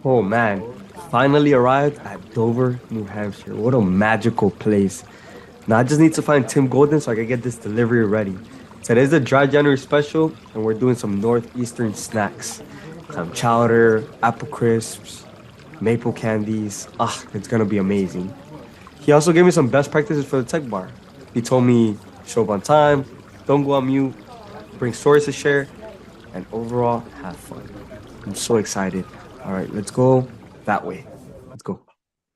Oh man, finally arrived at Dover, New Hampshire. What a magical place. Now I just need to find Tim Golden so I can get this delivery ready. Today's the Dry January special, and we're doing some Northeastern snacks. Clam chowder, apple crisps, maple candies. Ah, it's gonna be amazing. He also gave me some best practices for the tech bar. He told me show up on time, don't go on mute, bring stories to share, and overall have fun. I'm so excited. All right, let's go that way. Let's go.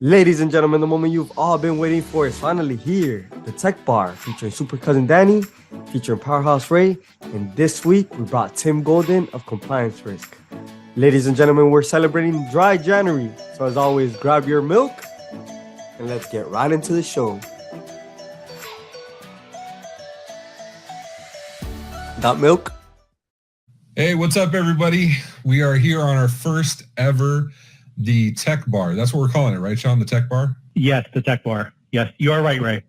Ladies and gentlemen, the moment you've all been waiting for is finally here. The Tech Bar featuring Super Cousin Danny, featuring Powerhouse Ray, and this week we brought Tim Golden of Compliance Risk. Ladies and gentlemen, we're celebrating Dry January. So as always, grab your milk and let's get right into the show. Got milk? Hey, what's up, everybody? We are here on our first ever The Tech Bar. That's what we're calling it, right, Sean? The Tech Bar? Yes, the Tech Bar. Yes, you are right, Ray.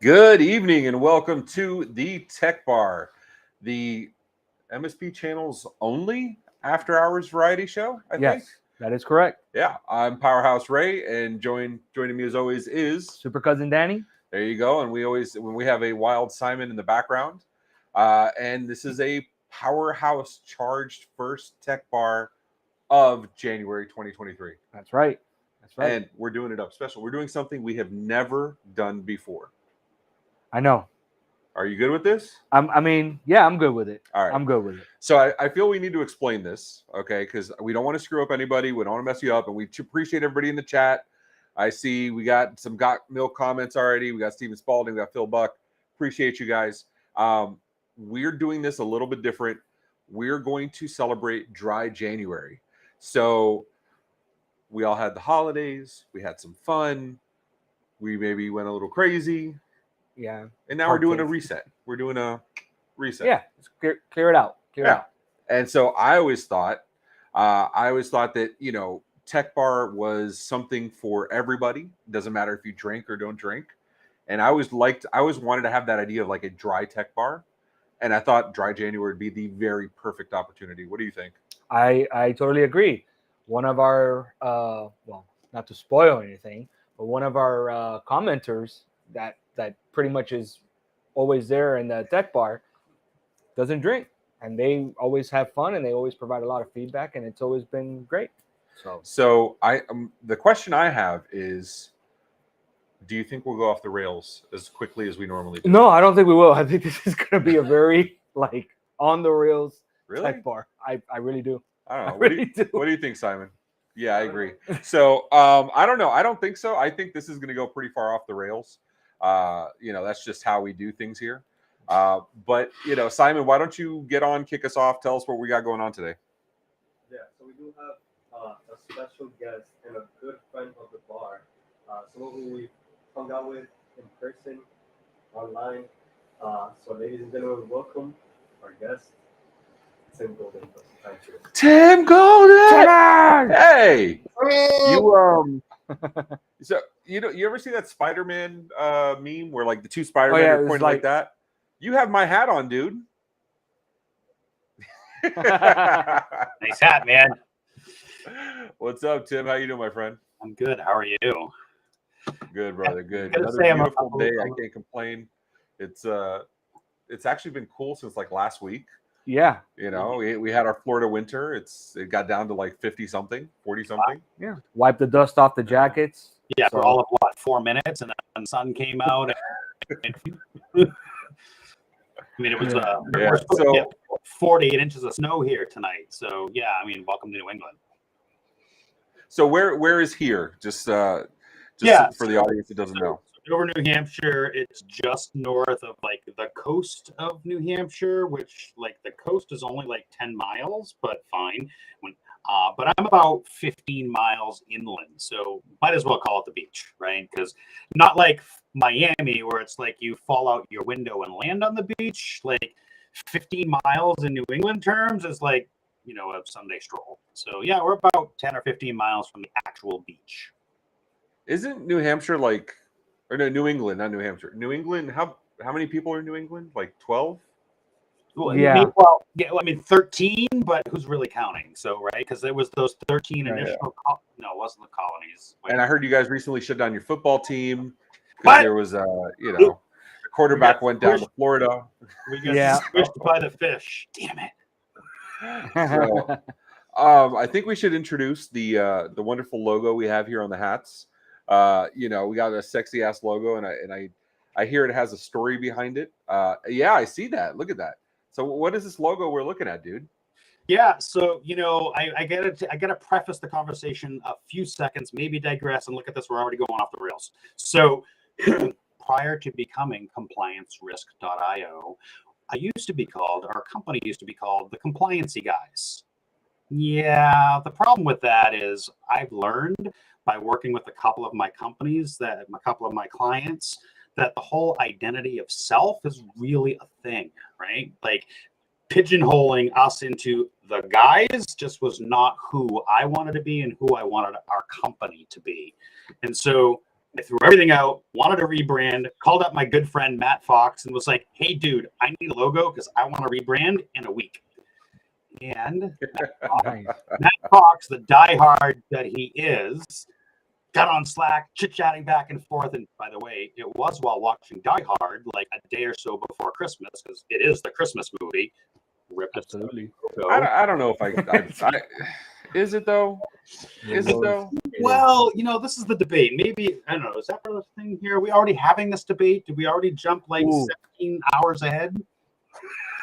Good evening and welcome to the Tech Bar, the MSP channel's only after-hours variety show. I think. That is correct. Yeah, I'm Powerhouse Ray, and joining me as always is Super Cousin Danny. There you go. And we have a Wild Simon in the background, and this is a Powerhouse charged first Tech Bar of January 2023. That's right. That's right. And we're doing it up special. We're doing something we have never done before. I know. Are you good with this? I'm good with it. All right. I'm good with it. So I feel we need to explain this, okay? Because we don't want to screw up anybody. We don't want to mess you up. And we appreciate everybody in the chat. I see we got some Got Milk comments already. We got Steven Spalding. We got Phil Buck. Appreciate you guys. We're doing this a little bit different. We're going to celebrate Dry January. So we all had the holidays. We had some fun. We maybe went a little crazy. Yeah. And now we're doing a reset. We're doing a reset. Yeah. Just clear it out. Clear it out. And so I always thought that, Tech Bar was something for everybody. Doesn't matter if you drink or don't drink. And I always wanted to have that idea of like a dry Tech Bar. And I thought Dry January would be the very perfect opportunity. What do you think? I totally agree. One of our, not to spoil anything, but one of our commenters that pretty much is always there in the Tech Bar doesn't drink, and they always have fun, and they always provide a lot of feedback, and it's always been great. So the question I have is, do you think we'll go off the rails as quickly as we normally do? No, I don't think we will. I think this is going to be a very on the rails Tech Bar. I really do. I don't know. What do you think, Simon? Yeah, I agree. So I don't know. I don't think so. I think this is going to go pretty far off the rails. That's just how we do things here. But Simon, why don't you get on, kick us off, tell us what we got going on today. Yeah, so we do have a special guest and a good friend of the bar, someone who we hung out with in person, online. So ladies and gentlemen, welcome our guest, Tim Golden. Tim Golden! Hey! So you ever see that Spider-Man meme where like the two Spider-Men are pointing like that? You have my hat on, dude. Nice hat, man. What's up, Tim? How you doing, my friend? I'm good. How are you? Good, brother. Good. Gotta Another say, beautiful day. I can't complain. It's actually been cool since like last week. Yeah. You know, we had our Florida winter. It got down to like 50 something, 40 something. Yeah. Wipe the dust off the jackets. Yeah, So- for all of what, 4 minutes, and then the sun came out. And I mean, it was we're supposed to get 48 inches of snow here tonight. So yeah, I mean, welcome to New England. So where is here? Just for the audience that doesn't know. Over New Hampshire, it's just north of like the coast of New Hampshire, which like the coast is only like 10 miles, but fine. But I'm about 15 miles inland, so might as well call it the beach, right? Because not like Miami, where it's like you fall out your window and land on the beach. Like 15 miles in New England terms is like, you know, a Sunday stroll. So yeah, we're about 10 or 15 miles from the actual beach. Isn't New Hampshire like, or no, New England, not New Hampshire. New England, how many people are in New England? Like 12? Well, Yeah. I mean 13, but who's really counting? So right, because there was those 13 Right, initial. No, it wasn't the colonies. Wait. And I heard you guys recently shut down your football team What? because there was you know, the quarterback went down to Florida. We got squished by the fish. Damn it. So, I think we should introduce the wonderful logo we have here on the hats. You know, we got a sexy ass logo, and I hear it has a story behind it. Yeah, I see that. Look at that. So, what is this logo we're looking at, dude? Yeah, so you know, I gotta preface the conversation a few seconds, maybe digress, and look at this. We're already going off the rails. So, prior to becoming ComplianceRisk.io, our company used to be called the Compliancy Guys. Yeah, the problem with that is I've learned by working with a couple of my companies, a couple of my clients, that the whole identity of self is really a thing, right? Like pigeonholing us into the guys just was not who I wanted to be and who I wanted our company to be. And so I threw everything out, wanted to rebrand, called up my good friend Matt Fox and was like, hey, dude, I need a logo because I want to rebrand in a week. And Matt Fox, the diehard that he is, got on Slack, chit-chatting back and forth. And by the way, it was while watching Die Hard, like a day or so before Christmas, because it is the Christmas movie. Absolutely. I don't know if I is it though? Is it though? Well, you know, this is the debate. Maybe, I don't know, is that part of the thing here? Are we already having this debate? Did we already jump like 17 hours ahead?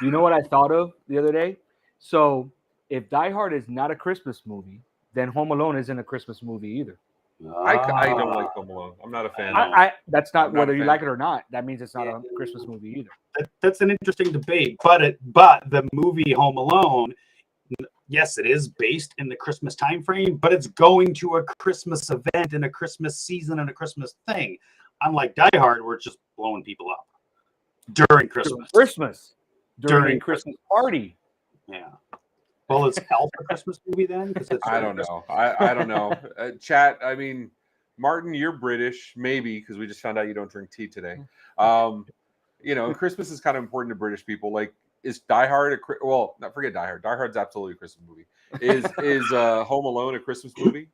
You know what I thought of the other day? So if Die Hard is not a Christmas movie, then Home Alone isn't a Christmas movie either. I don't like Home Alone. I'm not a fan. That's not I'm not whether a you fan. like it or not. That means it's not a Christmas movie either. That's an interesting debate. But the movie Home Alone, yes, it is based in the Christmas time frame, but it's going to a Christmas event and a Christmas season and a Christmas thing. Unlike Die Hard, where it's just blowing people up during Christmas. During Christmas party. Yeah. Well, is Elf a Christmas movie then? I don't know. I don't know. Chat, I mean, Martin, you're British, maybe, because we just found out you don't drink tea today. You know, Christmas is kind of important to British people. Like, is Die Hard not forget Die Hard. Die Hard's absolutely a Christmas movie. Is Home Alone a Christmas movie?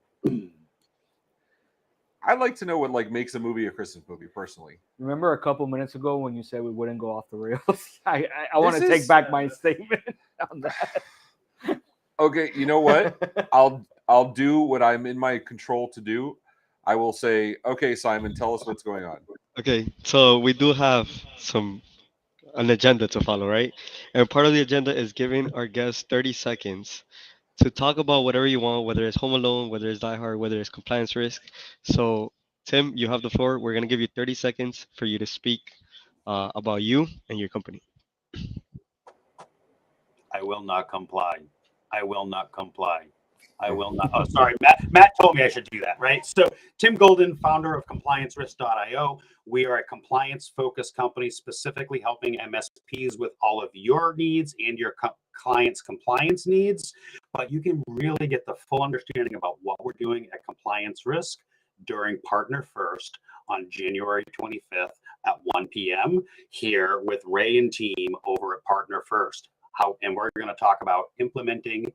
I'd like to know what like makes a movie a Christmas movie, personally. Remember a couple minutes ago when you said we wouldn't go off the rails? I want to take back my statement on that. Okay, you know what? I'll do what I'm in my control to do. I will say, okay, Simon, tell us what's going on. Okay, so we do have an agenda to follow, right? And part of the agenda is giving our guests 30 seconds to talk about whatever you want, whether it's Home Alone, whether it's Die Hard, whether it's compliance risk. So, Tim, you have the floor. We're going to give you 30 seconds for you to speak about you and your company. I will not comply. I will not comply. I will not. Oh, sorry. Matt told me I should do that, right? So Tim Golden, founder of ComplianceRisk.io. We are a compliance-focused company specifically helping MSPs with all of your needs and your clients' compliance needs. But you can really get the full understanding about what we're doing at Compliance Risk during Partner First on January 25th at 1 p.m. here with Ray and team over at Partner First. And we're going to talk about implementing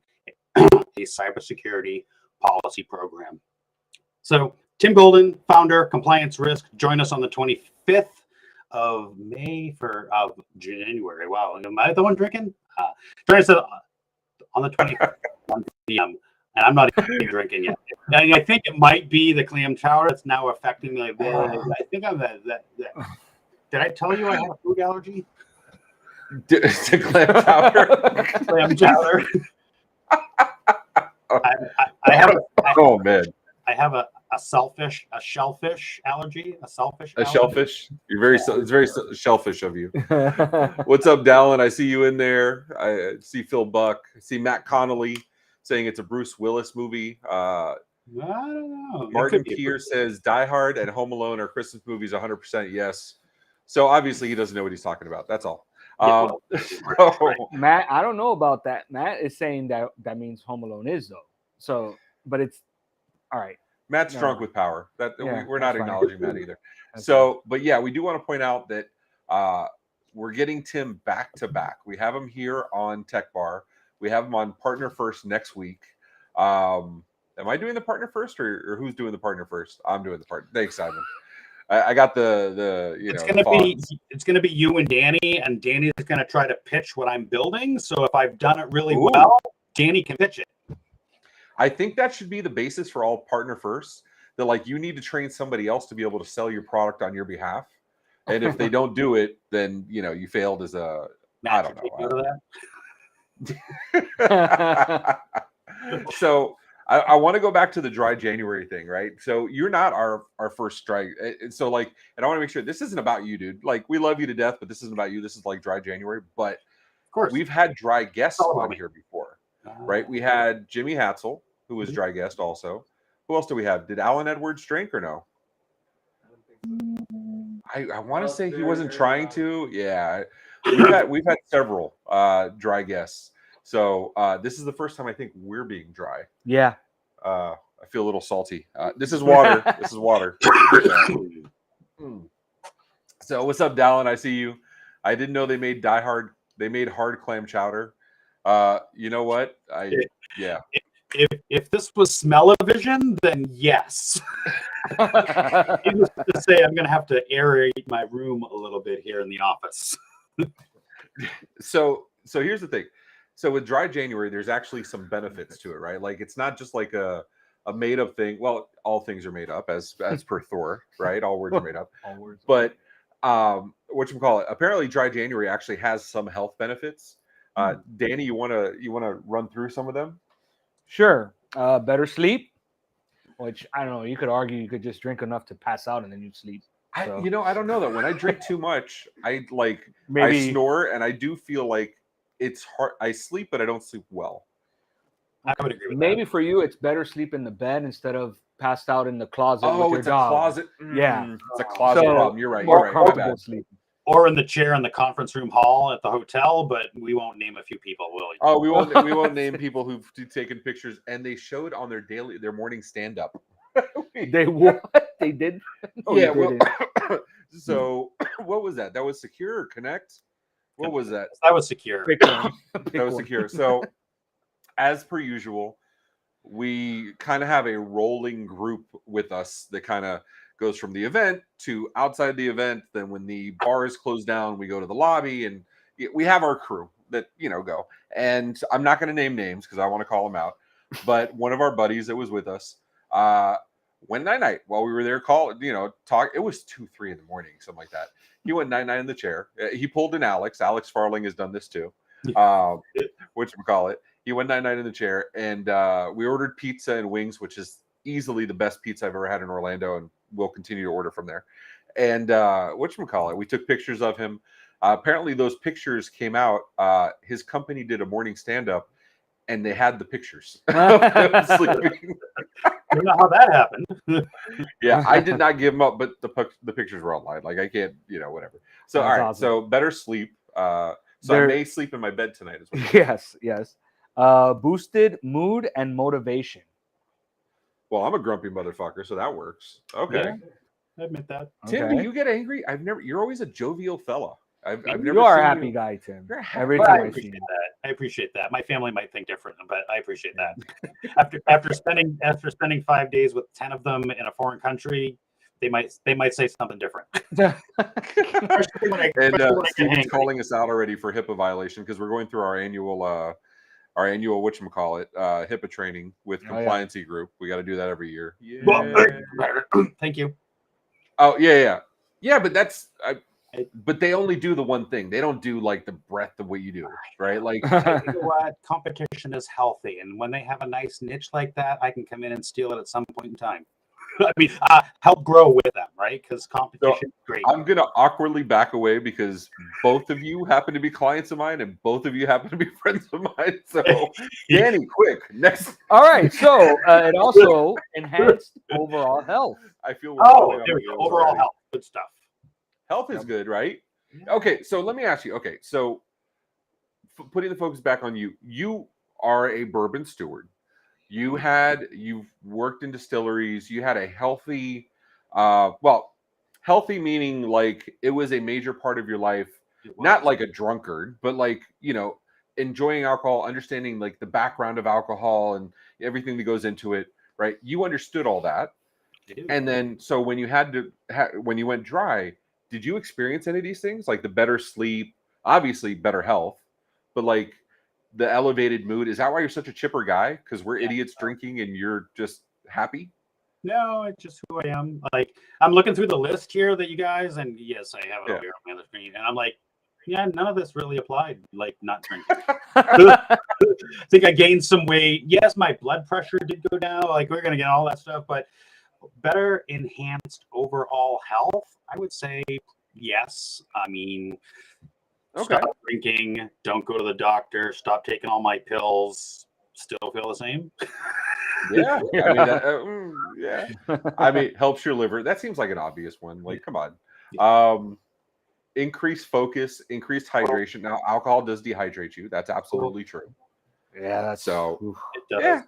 a cybersecurity policy program. So Tim Golden, founder, Compliance Risk, join us on the 25th of May for January. Wow, am I the one drinking? Trying to on the 20th, 1 p.m. and I'm not even drinking yet. And I think it might be the clam chowder that's now affecting me. I think I'm that. Did I tell you I had a food allergy? To clam chowder. Clam chowder. I have Oh man, I have a shellfish allergy. A allergy. shellfish. You're very it's very shellfish of you. What's up, Dallin? I see you in there. I see Phil Buck. I see Matt Connolly saying it's a Bruce Willis movie. I don't know. Martin Keir says Die Hard and Home Alone are Christmas movies. 100% yes. So obviously he doesn't know what he's talking about. That's all. Matt, I don't know about that. Matt is saying that means Home Alone is though. So, but it's all right. Matt's drunk with power. We're not acknowledging that either. That's So, but yeah, we do want to point out that we're getting Tim back to back. We have him here on Tech Bar. We have him on Partner First next week. Am I doing the Partner First, or who's doing the Partner First? I'm doing the Partner. Thanks, Simon. I got the it's gonna be you and Danny, and Danny's gonna try to pitch what I'm building. So if I've done it really well, Danny can pitch it. I think that should be the basis for all Partner First. That like you need to train somebody else to be able to sell your product on your behalf, and if they don't do it, then you failed as a Matt, I don't know. So I want to go back to the dry January thing, right? So you're not our first dry. So like, and I want to make sure this isn't about you, dude. Like we love you to death, but this isn't about you. This is like dry January. But of course, we've had dry guests on here before, right? We had Jimmy Hatzel, who was dry guest also. Who else do we have? Did Alan Edwards drink or no? I want to say he wasn't trying to. Yeah, we've had several dry guests. So this is the first time I think we're being dry. Yeah. I feel a little salty. This is water. This is water. So what's up, Dallin? I see you. I didn't know they made hard clam chowder. You know what? If this was smell-o-vision, then yes. Needless to say, I'm going to have to aerate my room a little bit here in the office. So here's the thing. So with dry January, there's actually some benefits to it, right? Like it's not just like a made-up thing. Well, all things are made up, as per Thor, right? All words are made up. All words. But whatchamacallit, apparently dry January actually has some health benefits. Danny, you wanna run through some of them? Sure. Better sleep, which I don't know. You could argue you could just drink enough to pass out and then you'd sleep. So. I don't know that. When I drink too much, I snore, and I do feel like it's hard. I sleep, but I don't sleep well. I would agree with Maybe for you, it's better sleep in the bed instead of passed out in the closet with your it's dog. A closet. Yeah, it's a closet problem. You're right. More You're right. comfortable sleep. Or in the chair in the conference room hall at the hotel, but we won't name a few people, will we? Oh, we won't name people who've taken pictures, and they showed on their morning stand up. They what? They did? No, yeah. Well, so what was that? That was Secure or Connect? What was that? That was Secure. That was Secure. So as per usual, we kind of have a rolling group with us that kind of goes from the event to outside the event. Then when the bar is closed down, we go to the lobby, and we have our crew that go. And I'm not going to name names because I want to call them out. But one of our buddies that was with us went night while we were there. Talk. It was 2-3 in the morning, something like that. He went night in the chair. He pulled in Alex. Alex Farling has done this too. Whatchamacallit. He went night in the chair, and we ordered pizza and wings, which is easily the best pizza I've ever had in Orlando, and we'll continue to order from there. And whatchamacallit, we took pictures of him. Apparently those pictures came out. His company did a morning stand-up, and they had the pictures of him sleeping. I don't know how that happened. Yeah, I did not give him up, but the pictures were online. Like I can't, whatever. So That's all right, awesome. So better sleep. So I may sleep in my bed tonight as well. Yes. Boosted mood and motivation. Well, I'm a grumpy motherfucker, so that works. Okay. Yeah, I admit that. Tim, Okay. do you get angry? You're always a jovial fella. I've never You are a seen happy you. guy, Tim. You're a happy Every Well, time I I see appreciate you. that. I appreciate that. My family might think differently, but I appreciate that. After spending 5 days with 10 of them in a foreign country, they might say something different. And Especially when I get Steven's hangry. calling us out already for HIPAA violation because we're going through our annual whatchamacallit, HIPAA training with Oh, yeah. Compliancy Group. We got to do that every year. Thank you. Oh yeah. But that's but they only do the one thing. They don't do like the breadth of what you do, right? Like, You know what? Competition is healthy, and when they have a nice niche like that, I can come in and steal it at some point in time. I mean, help grow with them, right? Because competition is great. I'm gonna awkwardly back away because both of you happen to be clients of mine, and both of you happen to be friends of mine. So, Danny, quick, next. All right, so it also enhanced overall health. I feel we're falling off there we the go. rails Overall already. health, good stuff. Health is good, right? Okay, so let me ask you. Okay, so putting the focus back on you, you are a bourbon steward. You've worked in distilleries. You had a healthy, healthy meaning like it was a major part of your life, not like a drunkard, but like, enjoying alcohol, understanding like the background of alcohol and everything that goes into it, right? You understood all that. And then, so when you when you went dry, did you experience any of these things? Like the better sleep, obviously better health, but like the elevated mood? Is that why you're such a chipper guy? Because we're idiots drinking and you're just happy? No, it's just who I am. Like, I'm looking through the list here that you guys, and yes, I have it over here on the screen, and I'm like, yeah, none of this really applied. Like, not drinking. I think I gained some weight. Yes, my blood pressure did go down. Like, we're gonna get all that stuff, but better enhanced overall health, I would say yes. I mean, stop drinking, don't go to the doctor, stop taking all my pills, still feel the same. Yeah. I mean, helps your liver. That seems like an obvious one. Like, come on. Increased focus, increased hydration. Now, alcohol does dehydrate you. That's absolutely true. Yeah, that's so. It does. Yeah.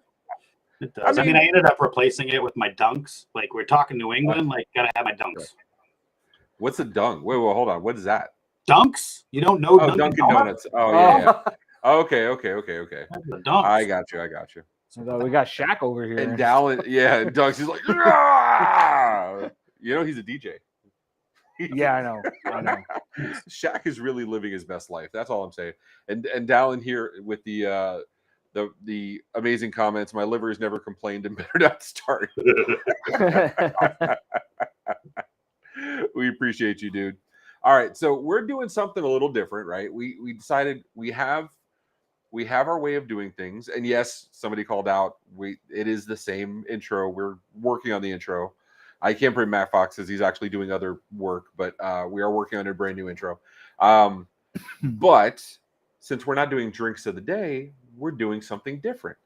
It does. I mean, I ended up replacing it with my dunks. Like, we're talking New England, like, gotta have my dunks. What's a dunk? Wait, hold on. What is that? Dunks? You don't know? Dunkin' Donuts. Oh, yeah. Okay. The dunks. I got you. So we got Shaq over here. And Dallin, Dunks, he's like, "Ah!" He's a DJ. Yeah, I know. Shaq is really living his best life. That's all I'm saying. And Dallin here with the amazing comments. My liver has never complained and better not start. We appreciate you, dude. All right, so we're doing something a little different, right? We decided we have our way of doing things, and yes, somebody called out. It is the same intro. We're working on the intro. I can't bring Matt Fox because he's actually doing other work, but we are working on a brand new intro. But since we're not doing drinks of the day, we're doing something different.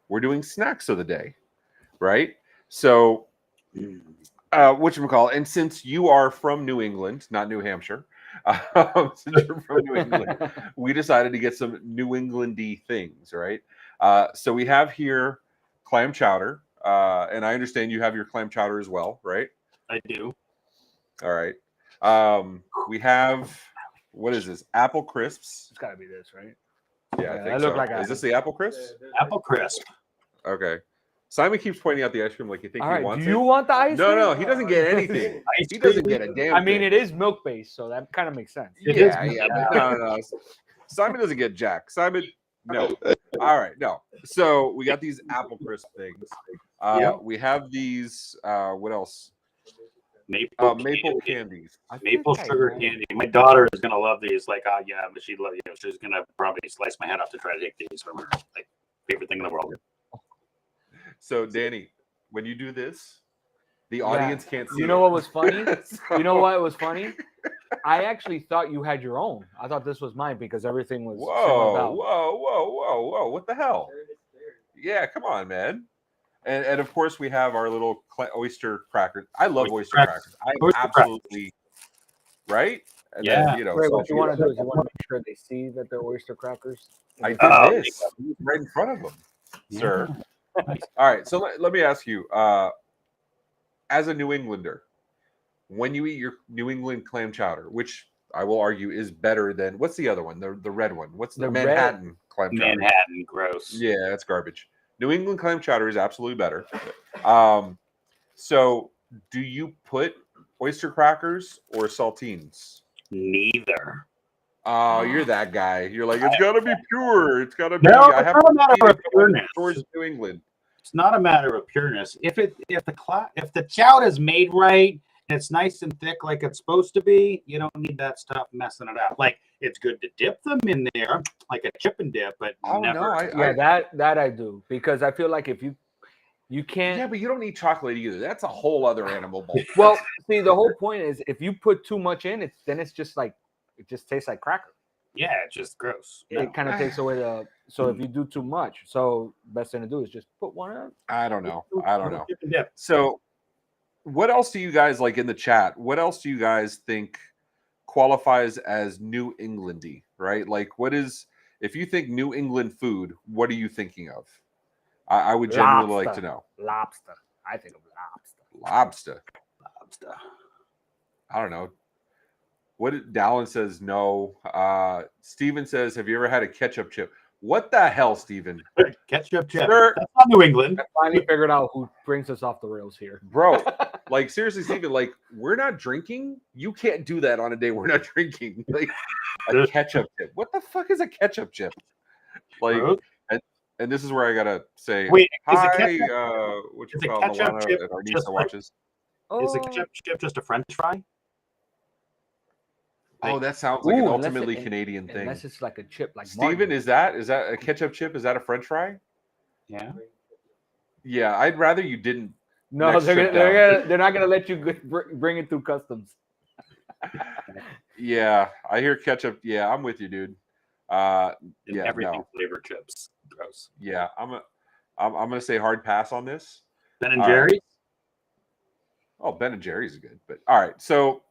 We're doing snacks of the day, right? So, whatchamacallit, and since you are from New England, not New Hampshire, since you're from New England, we decided to get some New England-y things, right? So we have here clam chowder, and I understand you have your clam chowder as well, right? I do. All right. We have, what is this? Apple crisps. It's got to be this, right? Yeah, I think I so. look like Is this the apple crisp? Apple crisp. Okay. Simon keeps pointing out the ice cream like you think All he right, wants do you it. want the ice cream? No, he doesn't get anything. He doesn't get a damn I mean, thing. it is milk based, so that kind of makes sense. Yeah, but no. Simon doesn't get jack. Simon, no. All right, no. So we got these apple crisp things. We have these. What else? Maple candies. Maple sugar candy. My daughter is gonna love these. Like, yeah, but she's gonna probably slice my head off to try to take these from her. Like, favorite thing in the world. So, Danny, when you do this, the audience can't see. You know what was funny? You know what was funny? I actually thought you had your own. I thought this was mine because everything was. Whoa! What the hell? Yeah, come on, man. And of course we have our little oyster crackers. I love oyster crackers. I absolutely right. And yeah. Then, Ray, what you want to do is you want to make sure they see that they're oyster crackers. I did this right in front of them, sir. All right, so let me ask you, as a New Englander, when you eat your New England clam chowder, which I will argue is better than what's the other one, the red one? What's the Manhattan clam chowder? Manhattan, gross. Yeah, that's garbage. New England clam chowder is absolutely better. So do you put oyster crackers or saltines? Neither. Oh, you're that guy. You're like, it's gotta be pure. It's gotta be. No, I it's have not to a matter feed it of going pureness. towards New England. It's not a matter of pureness. If the chowder is made right and it's nice and thick like it's supposed to be, you don't need that stuff messing it up. Like it's good to dip them in there like a chip and dip, but Oh never. no, Yeah, that I do, because I feel like if you can't. yeah, but you don't need chocolate either. That's a whole other animal bowl. Well, see, the whole point is if you put too much in, it's just like it just tastes like cracker. Yeah, it's just gross. No. It kind of takes away the. So if you do too much, so best thing to do is just put one in. I don't know. I don't know. Chip and dip. So, what else do you guys like in the chat? What else do you guys think qualifies as New Englandy? Right? Like, what is if you think New England food? What are you thinking of? I would genuinely like to know. Lobster. I think of lobster. Lobster. Lobster. I don't know. What Dallin says no. Steven says, have you ever had a ketchup chip? What the hell, Steven? Ketchup chip. Sir, That's not New England. I finally figured out who brings us off the rails here. bro, like seriously, Steven, like we're not drinking. You can't do that on a day we're not drinking. Like a ketchup chip. What the fuck is a ketchup chip? Like, Gross. and this is where I gotta say, Wait, is hi, a ketchup, what you is a call ketchup Milana chip and our just niece like- watches. is a ketchup chip just a French fry? Oh, that sounds like an Ooh, unless ultimately it- Canadian thing. Unless it's like a chip, like Steven, Martin. is that a ketchup chip? Is that a French fry? Yeah. Yeah, I'd rather you didn't. No, next trip down. they're not gonna let you bring it through customs. Yeah, I hear ketchup. Yeah, I'm with you, dude. And Yeah, everything no. flavored chips. Gross. Yeah, I'm gonna say hard pass on this. Ben and All right. Jerry's. Oh, Ben and Jerry's is good, but all right. So,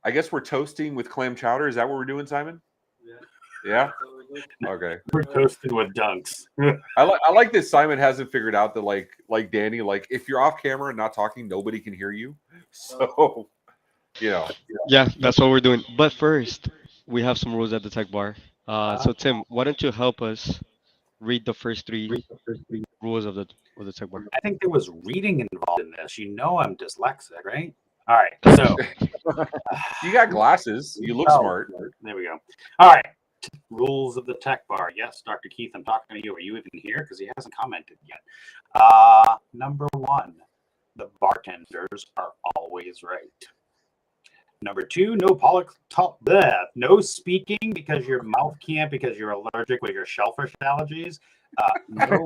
I guess we're toasting with clam chowder. Is that what we're doing, Simon? Yeah. Okay. We're toasted with dunks. I like that Simon hasn't figured out that like Danny, like if you're off camera and not talking, nobody can hear you. So, you know. Yeah, that's what we're doing. But first, we have some rules at the tech bar. So Tim, why don't you help us read the first three rules of the tech bar? I think there was reading involved in this. You know I'm dyslexic, right? All right. So You got glasses. You look Oh. smart. there we go. All right. Rules of the tech bar. Yes, Dr. Keith, I'm talking to you. Are you even here? Because he hasn't commented yet. Number one, the bartenders are always right. Number two, no speaking because your mouth can't because you're allergic with your shellfish allergies. No,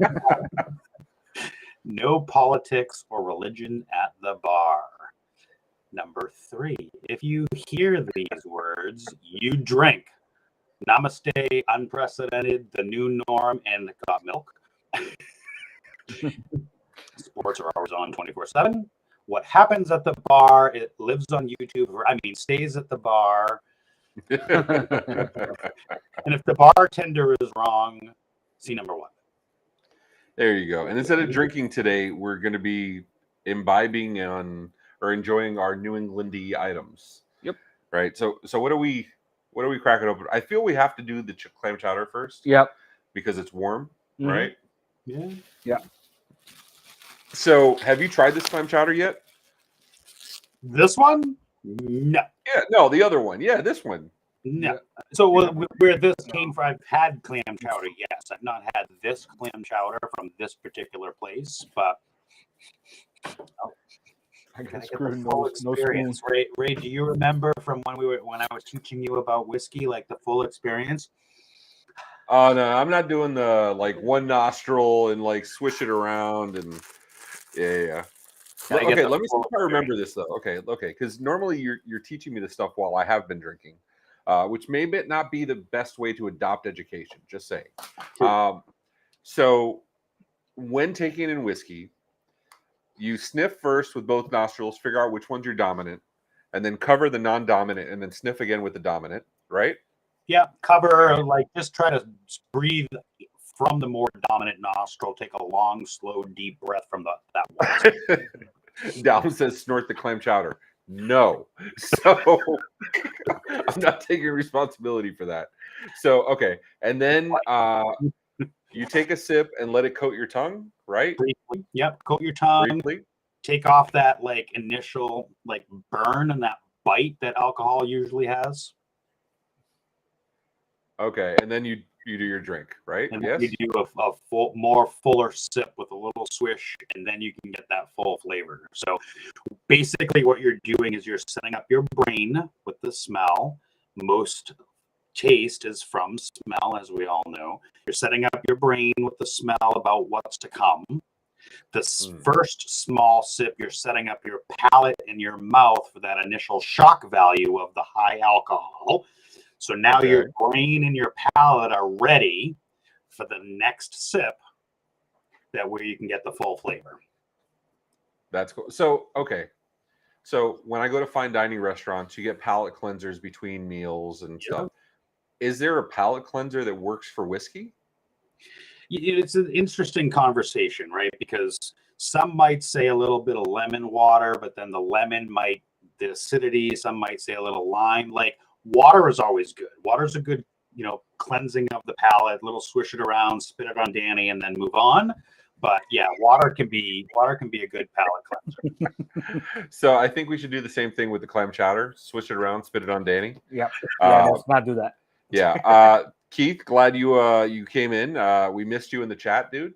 no politics or religion at the bar. Number three, if you hear these words, you drink. Namaste, unprecedented, the new norm, and got milk. Sports are always on 24/7. What happens at the bar, it lives on YouTube, stays at the bar. And if the bartender is wrong, see number one. There you go. And instead of drinking today, we're going to be imbibing on or enjoying our New Englandy items. Yep. Right. So what are we cracking open? I feel we have to do the clam chowder first. Yep. Because it's warm, Mhm. right? Yeah. Yeah. So have you tried this clam chowder yet? This one? No. Yeah. No, the other one. Yeah, this one. No. So where this came from, I've had clam chowder. Yes, I've not had this clam chowder from this particular place, but I can I guess get screw the no, full no experience? spoon. Ray, do you remember from when I was teaching you about whiskey, like the full experience? Oh no, I'm not doing the like one nostril and like swish it around and yeah. Can I get Okay, the let me see full if I remember this though. Okay, because normally you're teaching me this stuff while I have been drinking, which may not be the best way to adopt education. Just saying. So when taking in whiskey, you sniff first with both nostrils, figure out which one's your dominant, and then cover the non-dominant, and then sniff again with the dominant. Right? Yeah, cover, like just try to breathe from the more dominant nostril. Take a long, slow, deep breath from that one. Down says snort the clam chowder. No. So I'm not taking responsibility for that. So, okay. And then you take a sip and let it coat your tongue, right? Briefly. Yep, coat your tongue. Briefly. take off that like initial like burn and that bite that alcohol usually has. Okay, and then you do your drink, right? And Yes. then you do a more fuller sip with a little swish, and then you can get that full flavor. So basically what you're doing is you're setting up your brain with the smell. Most taste is from smell, as we all know. You're setting up your brain with the smell about what's to come. This first small sip, you're setting up your palate and your mouth for that initial shock value of the high alcohol. So now your brain and your palate are ready for the next sip, that where you can get the full flavor. That's cool. So, okay. So when I go to fine dining restaurants, you get palate cleansers between meals and stuff. Is there a palate cleanser that works for whiskey? It's an interesting conversation, right? Because some might say a little bit of lemon water, but then the lemon might, the acidity, some might say a little lime. Like water is always good. Water's a good, cleansing of the palate, little swish it around, spit it on Danny, and then move on. But yeah, water can be a good palate cleanser. So I think we should do the same thing with the clam chowder. Swish it around, spit it on Danny. Yeah. Let's not do that. Yeah. Keith, glad you came in. We missed you in the chat, dude.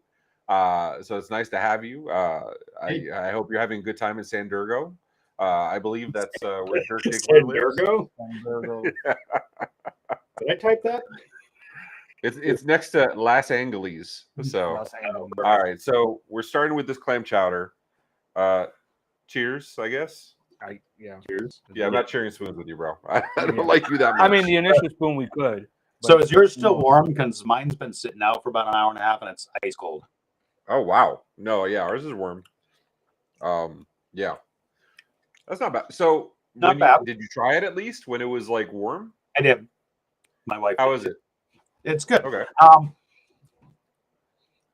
So it's nice to have you. I hope you're having a good time in San Diego. I believe that's where Dirk Diggler lives. San Diego. Did I type that? It's next to Los Angeles. So all right. So we're starting with this clam chowder. Cheers, I guess. Cheers. Yeah, I'm not sharing spoons with you, bro. I don't like you that much. I mean, the initial spoon we could. So is yours still warm? Because mine's been sitting out for about an hour and a half, and it's ice cold. Oh wow. No, yeah, ours is warm. Yeah. That's not bad. So Not bad. Did you try it at least when it was like warm? I did. My wife. How is it? It's good. Okay.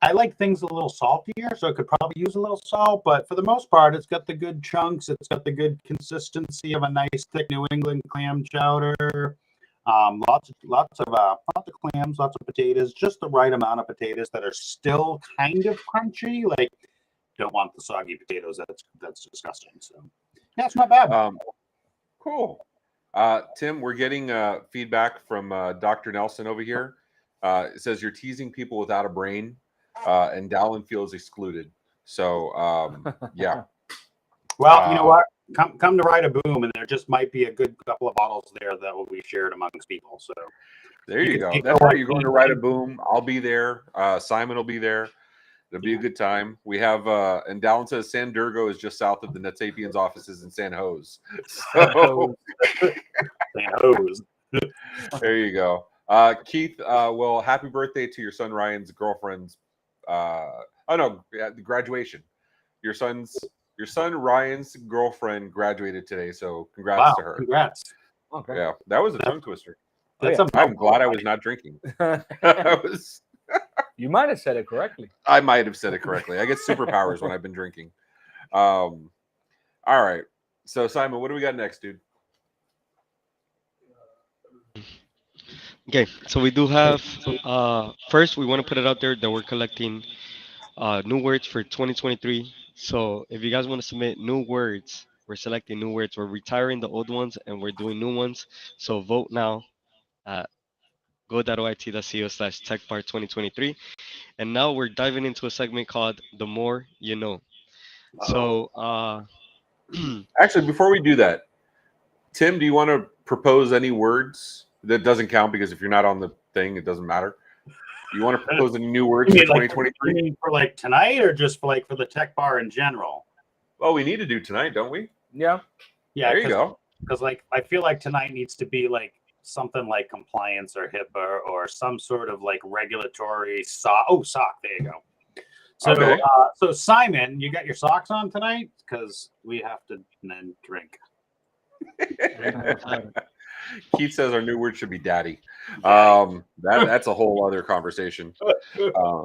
I like things a little saltier, so it could probably use a little salt. But for the most part, it's got the good chunks. It's got the good consistency of a nice thick New England clam chowder. Lots of clams, lots of potatoes, just the right amount of potatoes that are still kind of crunchy. Like, don't want the soggy potatoes. That's disgusting. So yeah, it's not bad. Cool. Tim, we're getting feedback from Dr. Nelson over here. It says you're teasing people without a brain, and Dallin feels excluded. So yeah. Well, you know what? Come to Ride a Boom, and there just might be a good couple of bottles there that will be shared amongst people. So there you go. That's right. You're going to Ride a Boom. I'll be there. Simon will be there. It'll be a good time. We have and Dallin says San Diego is just south of the Net Sapiens offices in San Jose. So San Jose. There you go. Keith, well, happy birthday to your son Ryan's girlfriend's the graduation. Your son Ryan's girlfriend graduated today, so congrats to her. Congrats. Okay. Yeah, that was a tongue twister. I'm glad I was not drinking. You might have said it correctly. I might have said it correctly. I get superpowers when I've been drinking. All right. So Simon, what do we got next, dude? Okay, so we do have first we want to put it out there that we're collecting new words for 2023. So if you guys want to submit new words, we're selecting new words. We're retiring the old ones and we're doing new ones. So vote now at go.oit.co/techbar2023. And now we're diving into a segment called The More You Know. So actually, before we do that, Tim, do you want to propose any words? That doesn't count because if you're not on the thing, it doesn't matter. You want to propose any new words for 2023? For like tonight, or just for the tech bar in general? Well, we need to do tonight, don't we? Yeah. Yeah. There you go. Because I feel like tonight needs to be like something like compliance or HIPAA or some sort of like regulatory SOC. There you go. So, okay. So Simon, you got your socks on tonight? Because we have to then drink. Keith says our new word should be daddy. That's a whole other conversation.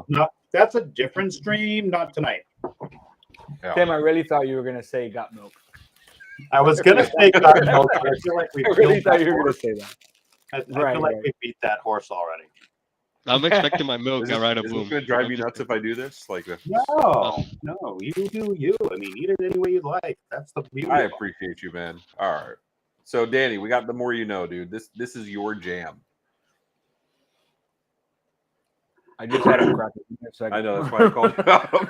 No, that's a different stream, not tonight. Yeah. Tim, I really thought you were going to say got milk. I was going to say got milk, but I feel like we I really thought you were going to say that. I feel like we beat that horse already. I'm expecting my milk Is at this, Ride a is Boom. this going to drive I'm you just nuts if I do this? Like, No, no, you do you. I mean, eat it any way you like. That's the beauty. I of it. appreciate you, man. All right. So, Danny, we got the more you know, dude. This is your jam. I just had a crack. Give me a second. I know that's why I called you out.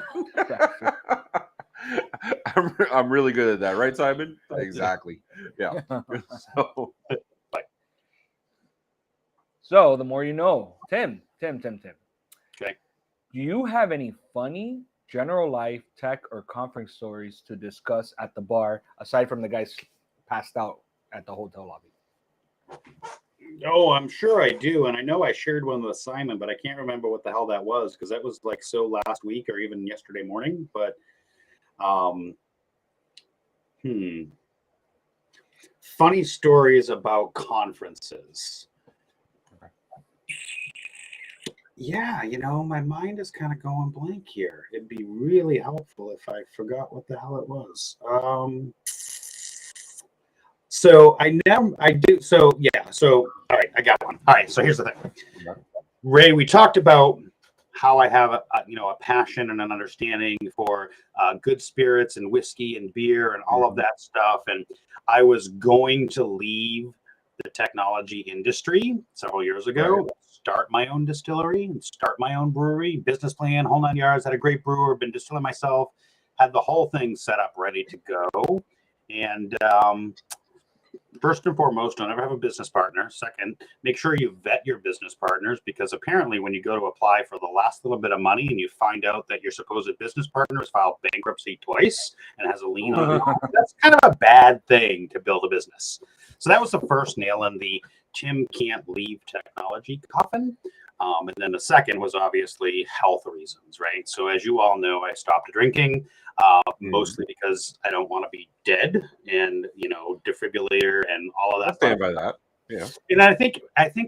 I'm really good at that, right, Simon? Exactly. Yeah. So, So the more you know. Tim. Okay. Do you have any funny general life, tech, or conference stories to discuss at the bar aside from the guys passed out at the hotel lobby? Oh, I'm sure I do, and I know I shared one with Simon, but I can't remember what the hell that was because that was like so last week or even yesterday morning. But, funny stories about conferences. Yeah, my mind is kind of going blank here. It'd be really helpful if I forgot what the hell it was. So I do. So yeah. So all right, I got one. All right. So here's the thing, Ray. We talked about how I have a passion and an understanding for good spirits and whiskey and beer and all of that stuff. And I was going to leave the technology industry several years ago, start my own distillery and start my own brewery, business plan, whole 9 yards, had a great brewer, been distilling myself, had the whole thing set up ready to go. And first and foremost, don't ever have a business partner. Second, make sure you vet your business partners because apparently when you go to apply for the last little bit of money and you find out that your supposed business partner has filed bankruptcy twice and has a lien on it, that's kind of a bad thing to build a business. So that was the first nail in the Tim can't leave technology coffin. And then the second was obviously health reasons, right? So as you all know, I stopped drinking. Mostly because I don't want to be dead and defibrillator and all of that. I stand by that. Yeah. And I think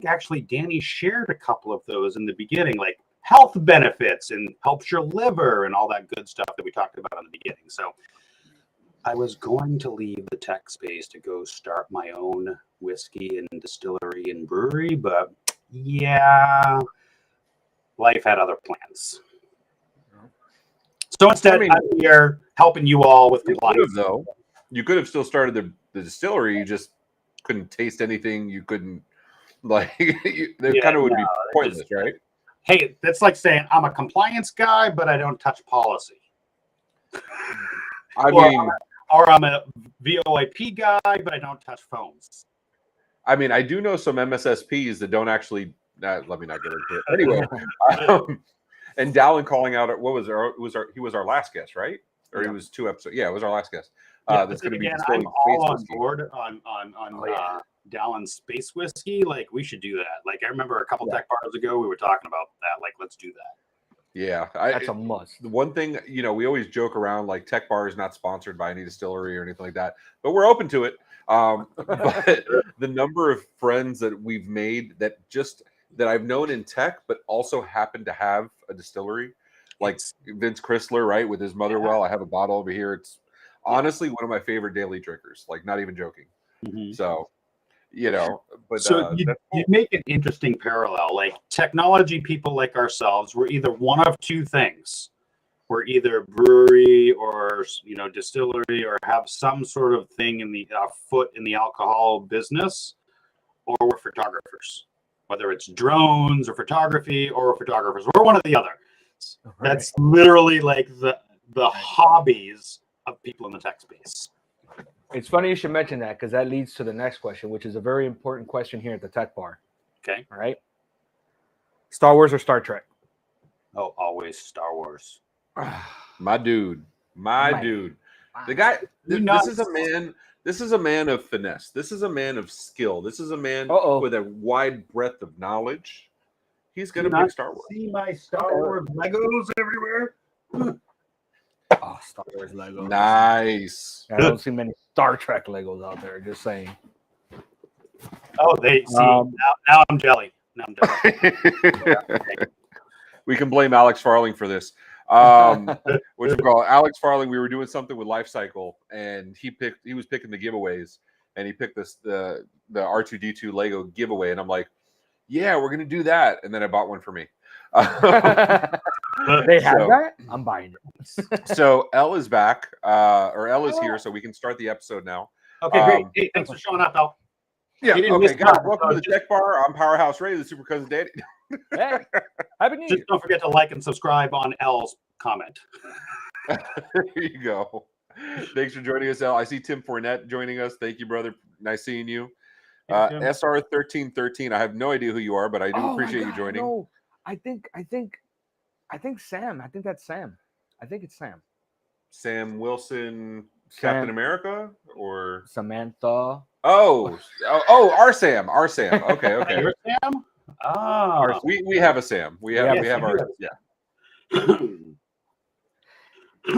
actually Danny shared a couple of those in the beginning, like health benefits and helps your liver and all that good stuff that we talked about in the beginning. So I was going to leave the tech space to go start my own whiskey and distillery and brewery, but yeah, life had other plans. So instead, I'm here helping you all with compliance. You could have still started the distillery. You just couldn't taste anything. You couldn't would be pointless, right? Hey, that's like saying I'm a compliance guy, but I don't touch policy. Or I'm a VoIP guy, but I don't touch phones. I mean, I do know some MSSPs that don't actually. Let me not get into it. Anyway. And Dallin calling out he was our last guest, right? Or he was 2 episodes. Yeah, it was our last guest. That's going to be I'm all on board on Dallin's space whiskey. Like we should do that. Like I remember a couple tech bars ago we were talking about that. Like let's do that. Yeah, that's a must. The one thing we always joke around like Tech Bar is not sponsored by any distillery or anything like that, but we're open to it. But the number of friends that we've made that I've known in tech, but also happen to have a distillery, like Vince Chrysler, right? With his Motherwell. I have a bottle over here. It's honestly one of my favorite daily drinkers, like not even joking. So, but you make an interesting parallel. Like technology people like ourselves, we're either one of two things. We're either brewery or distillery or have some sort of thing in the foot in the alcohol business, or we're photographers. Whether it's drones or photography or photographers, we're one or the other. That's literally like the hobbies of people in the tech space. It's funny you should mention that because that leads to the next question, which is a very important question here at the Tech Bar. Okay. All right. Star Wars or Star Trek? Oh, always Star Wars. My dude. The guy. This is a man. This is a man of finesse. This is a man of skill. This is a man with a wide breadth of knowledge. He's going to pick Star Wars. See my Star Wars Legos everywhere? Oh, Star Wars Legos. Nice. I don't see many Star Trek Legos out there, just saying. Oh, they see. Now I'm jelly. We can blame Alex Farling for this. Alex Farling, we were doing something with Life Cycle, and he was picking the giveaways, and he picked the R2D2 Lego giveaway, and I'm like, yeah, we're gonna do that, and then I bought one for me. They have So- that? I'm buying it. So Elle is back, or Elle is here, so we can start the episode now. Okay, great. Um, Hey, thanks for showing up, Al. Yeah, You didn't okay, miss guys, much, welcome so to the Tech Bar. I'm Powerhouse Ray, the Super Cousin Daddy. Hey, Happy New Just Year. don't forget to like and subscribe on L's comment. There you go. Thanks for joining us, Elle. I see Tim Fournette joining us. Thank you, brother. Nice seeing you. Hey, Tim. SR1313. I have no idea who you are, but I do Oh my appreciate you God, joining. No, I think Sam. I think that's Sam. I think it's Sam. Sam Wilson, Sam. Captain America, or Samantha. oh, our Sam. Okay, okay. You're Sam? Ah. We have a Sam. We have Yes, you our do. yeah.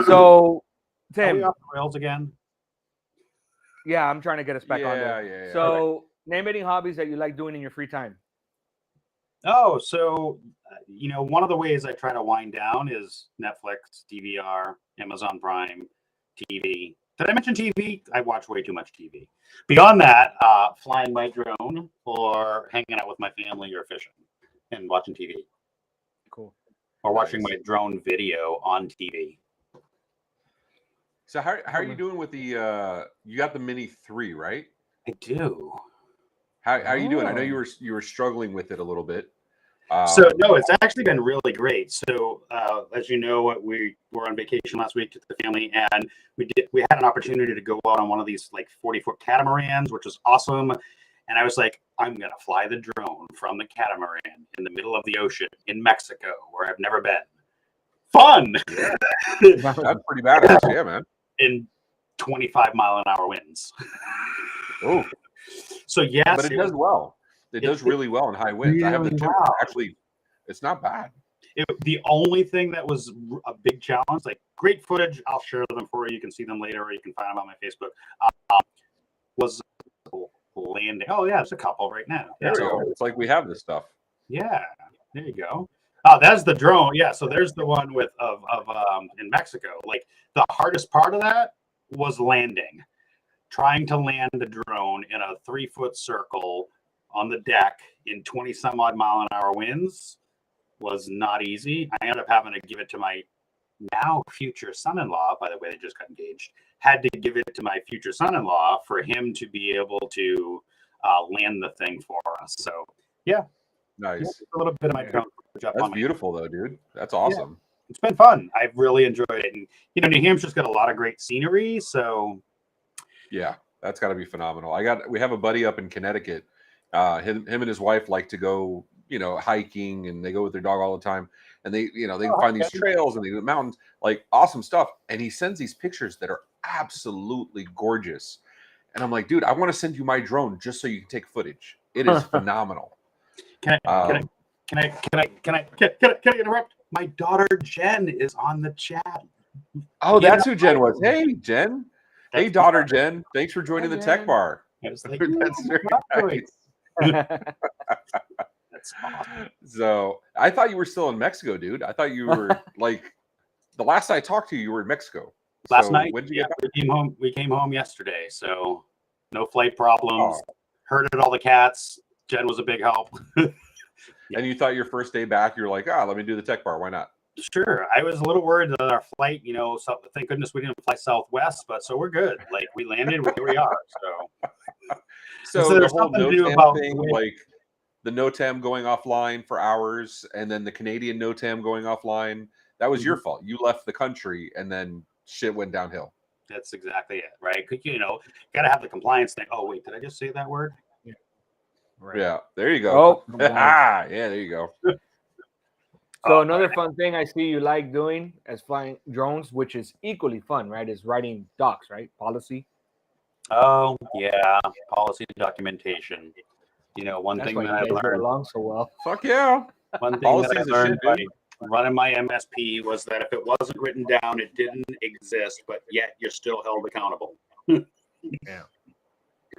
So, Are we Tim, off the rails again? yeah, I'm trying to get us back on there. Yeah. So, name any hobbies that you like doing in your free time. Oh, so one of the ways I try to wind down is Netflix, DVR, Amazon Prime, TV. Did I mention TV? I watch way too much TV. Beyond that, flying my drone or hanging out with my family or fishing and watching TV Cool. or watching Nice. my drone video on TV. So how are you doing with the you got the Mini 3, right? I do. How are you doing? I know Oh. you were struggling with it a little bit. So no, it's actually been really great. So as you know, we were on vacation last week with the family, and we had an opportunity to go out on one of these like 40-foot catamarans, which was awesome. And I was like, I'm gonna fly the drone from the catamaran in the middle of the ocean in Mexico, where I've never been. Fun That's pretty badass, yeah, man. in 25-mile-an-hour winds. Oh, So yes, but it does well. It does really well in high winds. I have the really two. well. Actually, it's not bad. The only thing that was a big challenge, like great footage, I'll share them for you. You can see them later, or you can find them on my Facebook. Was landing. Oh yeah, there's a couple right now. There we go. It's like we have this stuff. Yeah, there you go. Oh, that's the drone. Yeah, so there's the one with of in Mexico. Like the hardest part of that was landing, trying to land the drone in a 3-foot circle on the deck in 20 some odd mile-an-hour winds was not easy. I ended up having to give it to my now future son-in-law. By the way, they just got engaged. Had to give it to my future son-in-law for him to be able to land the thing for us. So yeah, Nice. a little bit of my drone. That's beautiful, though, dude. That's awesome. It's been fun. I've really enjoyed it, and New Hampshire's got a lot of great scenery. So Yeah, that's got to be phenomenal. We have a buddy up in Connecticut. Him and his wife like to go, hiking, and they go with their dog all the time. And they find these trails and they do mountains, like awesome stuff. And he sends these pictures that are absolutely gorgeous. And I'm like, dude, I want to send you my drone just so you can take footage. It is phenomenal. Can I interrupt? My daughter Jen is on the chat. Oh, that's who Jen was. Hey, Jen. Hey, That's daughter Jen. Thanks for joining Hi, the Tech Jen. Bar. I was like, That's very great. nice. That's awesome. So I thought you were still in Mexico, dude. I thought you were like the last I talked to you, you were in Mexico. Last So night, when did you get back? we came home yesterday, so no flight problems. Oh. Herded all the cats. Jen was a big help. And you thought your first day back, you're like, let me do the Tech Bar. Why not? Sure, I was a little worried that our flight, so thank goodness we didn't fly Southwest, but so we're good. Like we landed, here we are. So So the there's whole something to do NOTAM about thing, like the NOTAM going offline for hours, and then the Canadian NOTAM going offline, that was your fault. You left the country, and then shit went downhill. that's exactly it, right? Gotta have the compliance thing. Oh wait, did I just say that word? Right. Yeah, there you go. Oh, Yeah, there you go. So another fun thing I see you like doing as flying drones, which is equally fun, right, is writing docs, right? Policy. Oh yeah, policy documentation. One That's thing why that you I guys get learned. along so well. Fuck yeah. One thing Policies that is I learned shit, by running my MSP was that if it wasn't written down, it didn't exist, but yet you're still held accountable. Yeah.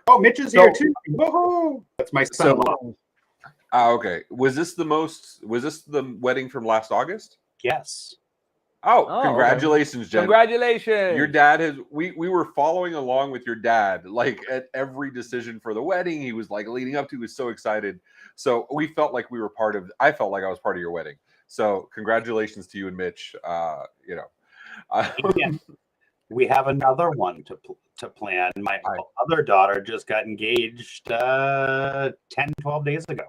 Oh, Mitch is here too. Woohoo! That's my son. Okay. Was this the wedding from last August? Yes. Oh, Oh, okay. congratulations, Jen. Congratulations. Your dad has we were following along with your dad like at every decision for the wedding. He was like leading up to, he was so excited. So we felt like we were I felt like I was part of your wedding. So congratulations to you and Mitch. You know. And we have another one to plan. My other daughter just got engaged 10, 12 days ago.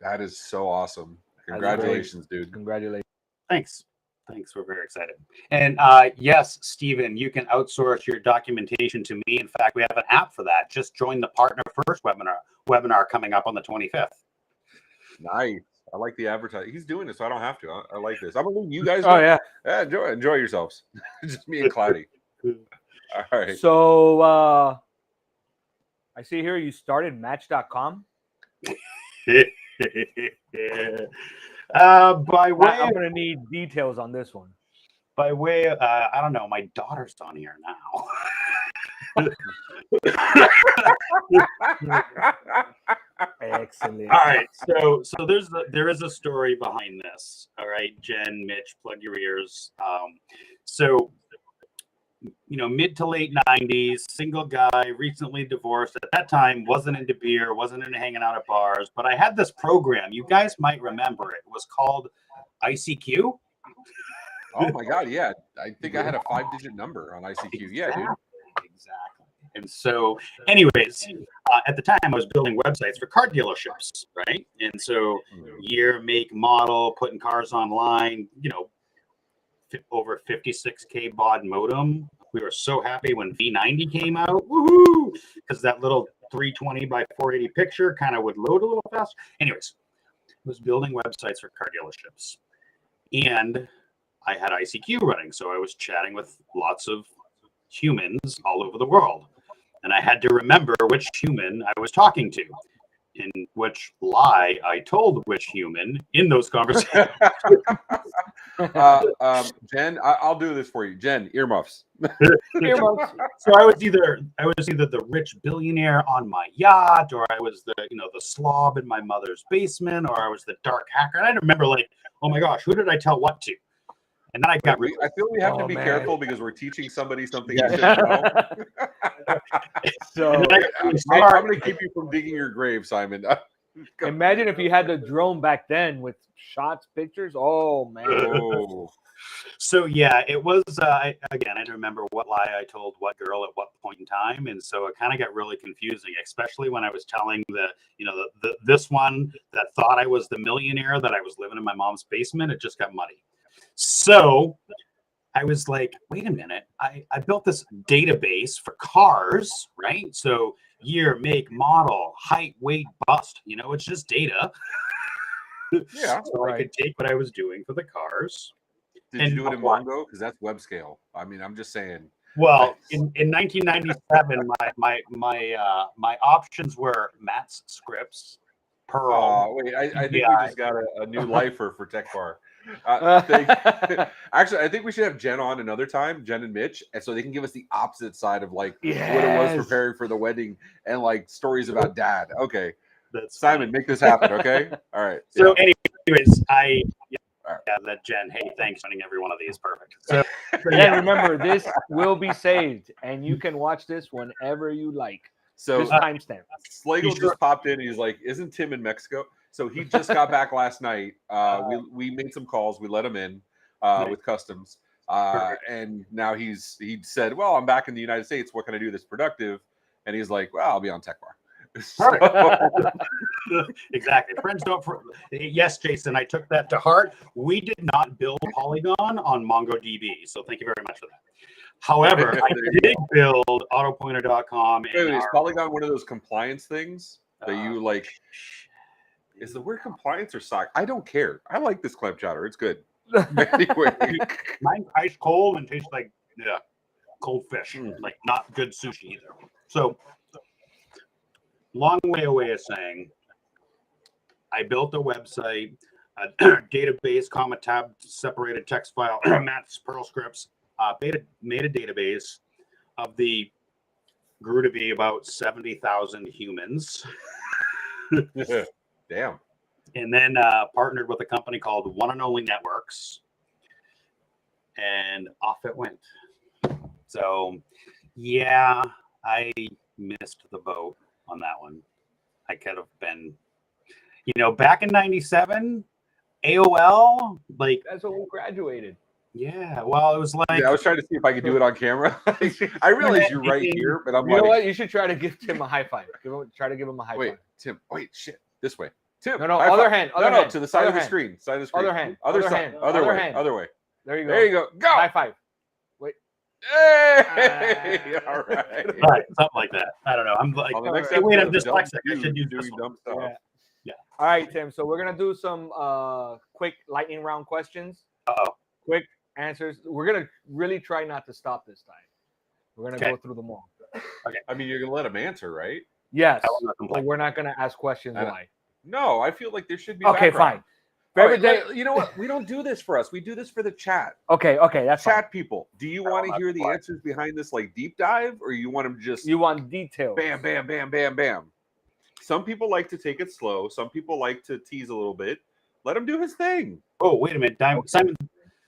That is so awesome. That's Congratulations, dude. Congratulations. Thanks. We're very excited. And yes, Stephen, you can outsource your documentation to me. In fact, we have an app for that. Just join the Partner First webinar coming up on the 25th. Nice. I like the advertising. He's doing it, so I don't have to. I like this. I'm gonna leave you guys. Oh, yeah. Enjoy yourselves. Just me and Cloudy. All right. So I see here you started Match.com. By way, I'm gonna need details on this one. By way, I don't know. My daughter's on here now. Excellent. All right, so there is a story behind this. All right, Jen, Mitch, plug your ears. So mid to late 90s, single guy, recently divorced. At that time, wasn't into beer, wasn't into hanging out at bars, but I had this program. You guys might remember it. It was called ICQ. Oh my God, yeah. I think I had a 5-digit number on ICQ. Yeah, dude. Exactly. And so, anyways, at the time, I was building websites for car dealerships, right? And so, year, make, model, putting cars online, over 56K baud modem. We were so happy when V90 came out, woohoo! Because that little 320 by 480 picture kind of would load a little fast. Anyways, I was building websites for car dealerships, and I had ICQ running, so I was chatting with lots of humans all over the world, and I had to remember which human I was talking to, and which lie I told which human in those conversations. Jen, I'll do this for you. Jen, earmuffs. Earmuffs. So I was either the rich billionaire on my yacht, or I was the slob in my mother's basement, or I was the dark hacker. And I remember oh my gosh, who did I tell what to? And then I got. I feel we have to be careful because we're teaching somebody something you shouldn't know. So I'm going to keep you from digging your grave, Simon. Imagine if you had the drone back then with shots, pictures. Oh man. Oh. So yeah, it was again, I don't remember what lie I told what girl at what point in time, and so it kind of got really confusing, especially when I was telling this one that thought I was the millionaire that I was living in my mom's basement. It just got muddy. So I was like, wait a minute, I built this database for cars, right? So year, make, model, height, weight, bust, it's just data. Yeah. So I could take what I was doing for the cars. Did you do it in Mongo? Because that's web scale. I mean, I'm just saying. Well, in 1997, my options were Matt's scripts, Perl. Oh, wait, I think we just got a new lifer for Tech Bar. Actually, I think we should have Jen on another time, Jen and Mitch, and so they can give us the opposite side of what it was preparing for the wedding and stories about dad. Okay, that's Simon, make this happen. Okay, all right. So, anyways, that Jen. Hey, thanks for running every one of these. Perfect. So, remember, this will be saved, and you can watch this whenever you like. So, timestamp. Slagle just popped in. And he's like, "Isn't Tim in Mexico?" So he just got back last night. We made some calls. We let him in with customs, and now he said, "Well, I'm back in the United States. What can I do that's productive?" And he's like, "Well, I'll be on Tech Bar." Exactly. Friends don't. Yes, Jason, I took that to heart. We did not build Polygon on MongoDB, so thank you very much for that. However, I did build autopointer.com. Wait, is Polygon one of those compliance things that you like? Is the word compliance or SOC? I don't care. I like this clam chowder. It's good. Anyway, mine ice cold and tastes like cold fish, like not good sushi either. So, long way away of saying, I built a website, a database, comma tab, separated text file, Matt's Perl scripts. Made a database of grew to be about 70,000 humans. Damn. And then partnered with a company called One and Only Networks. and off it went. So, yeah, I missed the boat on that one. I could have been, back in '97, AOL, like, That's when we graduated. yeah, well, it was like, Yeah, I was trying to see if I could do it on camera. I realize you're right here, but I'm You know like, what? You should try to give Tim a high five. Try to give him a high wait, five. Tim, wait, shit, this way. Tim, No, high other five. hand. No, Other hand. to the side other of the hand. screen. Side of the screen. Other hand. Other Other side. hand. Other Other way. hand. Other way. There you go. There you go. Go. High five. Wait. Hey! All right. right, something like that. I don't know. I'm like, On the next hey, wait, I'm episode of dyslexic. I Dumb should use Dude this doing one. dumb stuff. Yeah. All right, Tim. So we're gonna do some quick lightning round questions. Uh-oh. Quick answers. We're gonna really try not to stop this time. We're gonna go through them all. I mean, you're gonna let him answer, right? Yes. I will not complain. But we're not gonna ask questions I- why. No, I feel like there should be. Okay, background. fine. Favorite All day. right, you know what? We don't do this for us. We do this for the chat. Okay, that's fine. Chat people, do you want to hear the answers behind this like deep dive, or you want them just You want details. bam, bam, bam, bam, bam? Some people like to take it slow. Some people like to tease a little bit. Let him do his thing. Oh, wait a minute. Simon,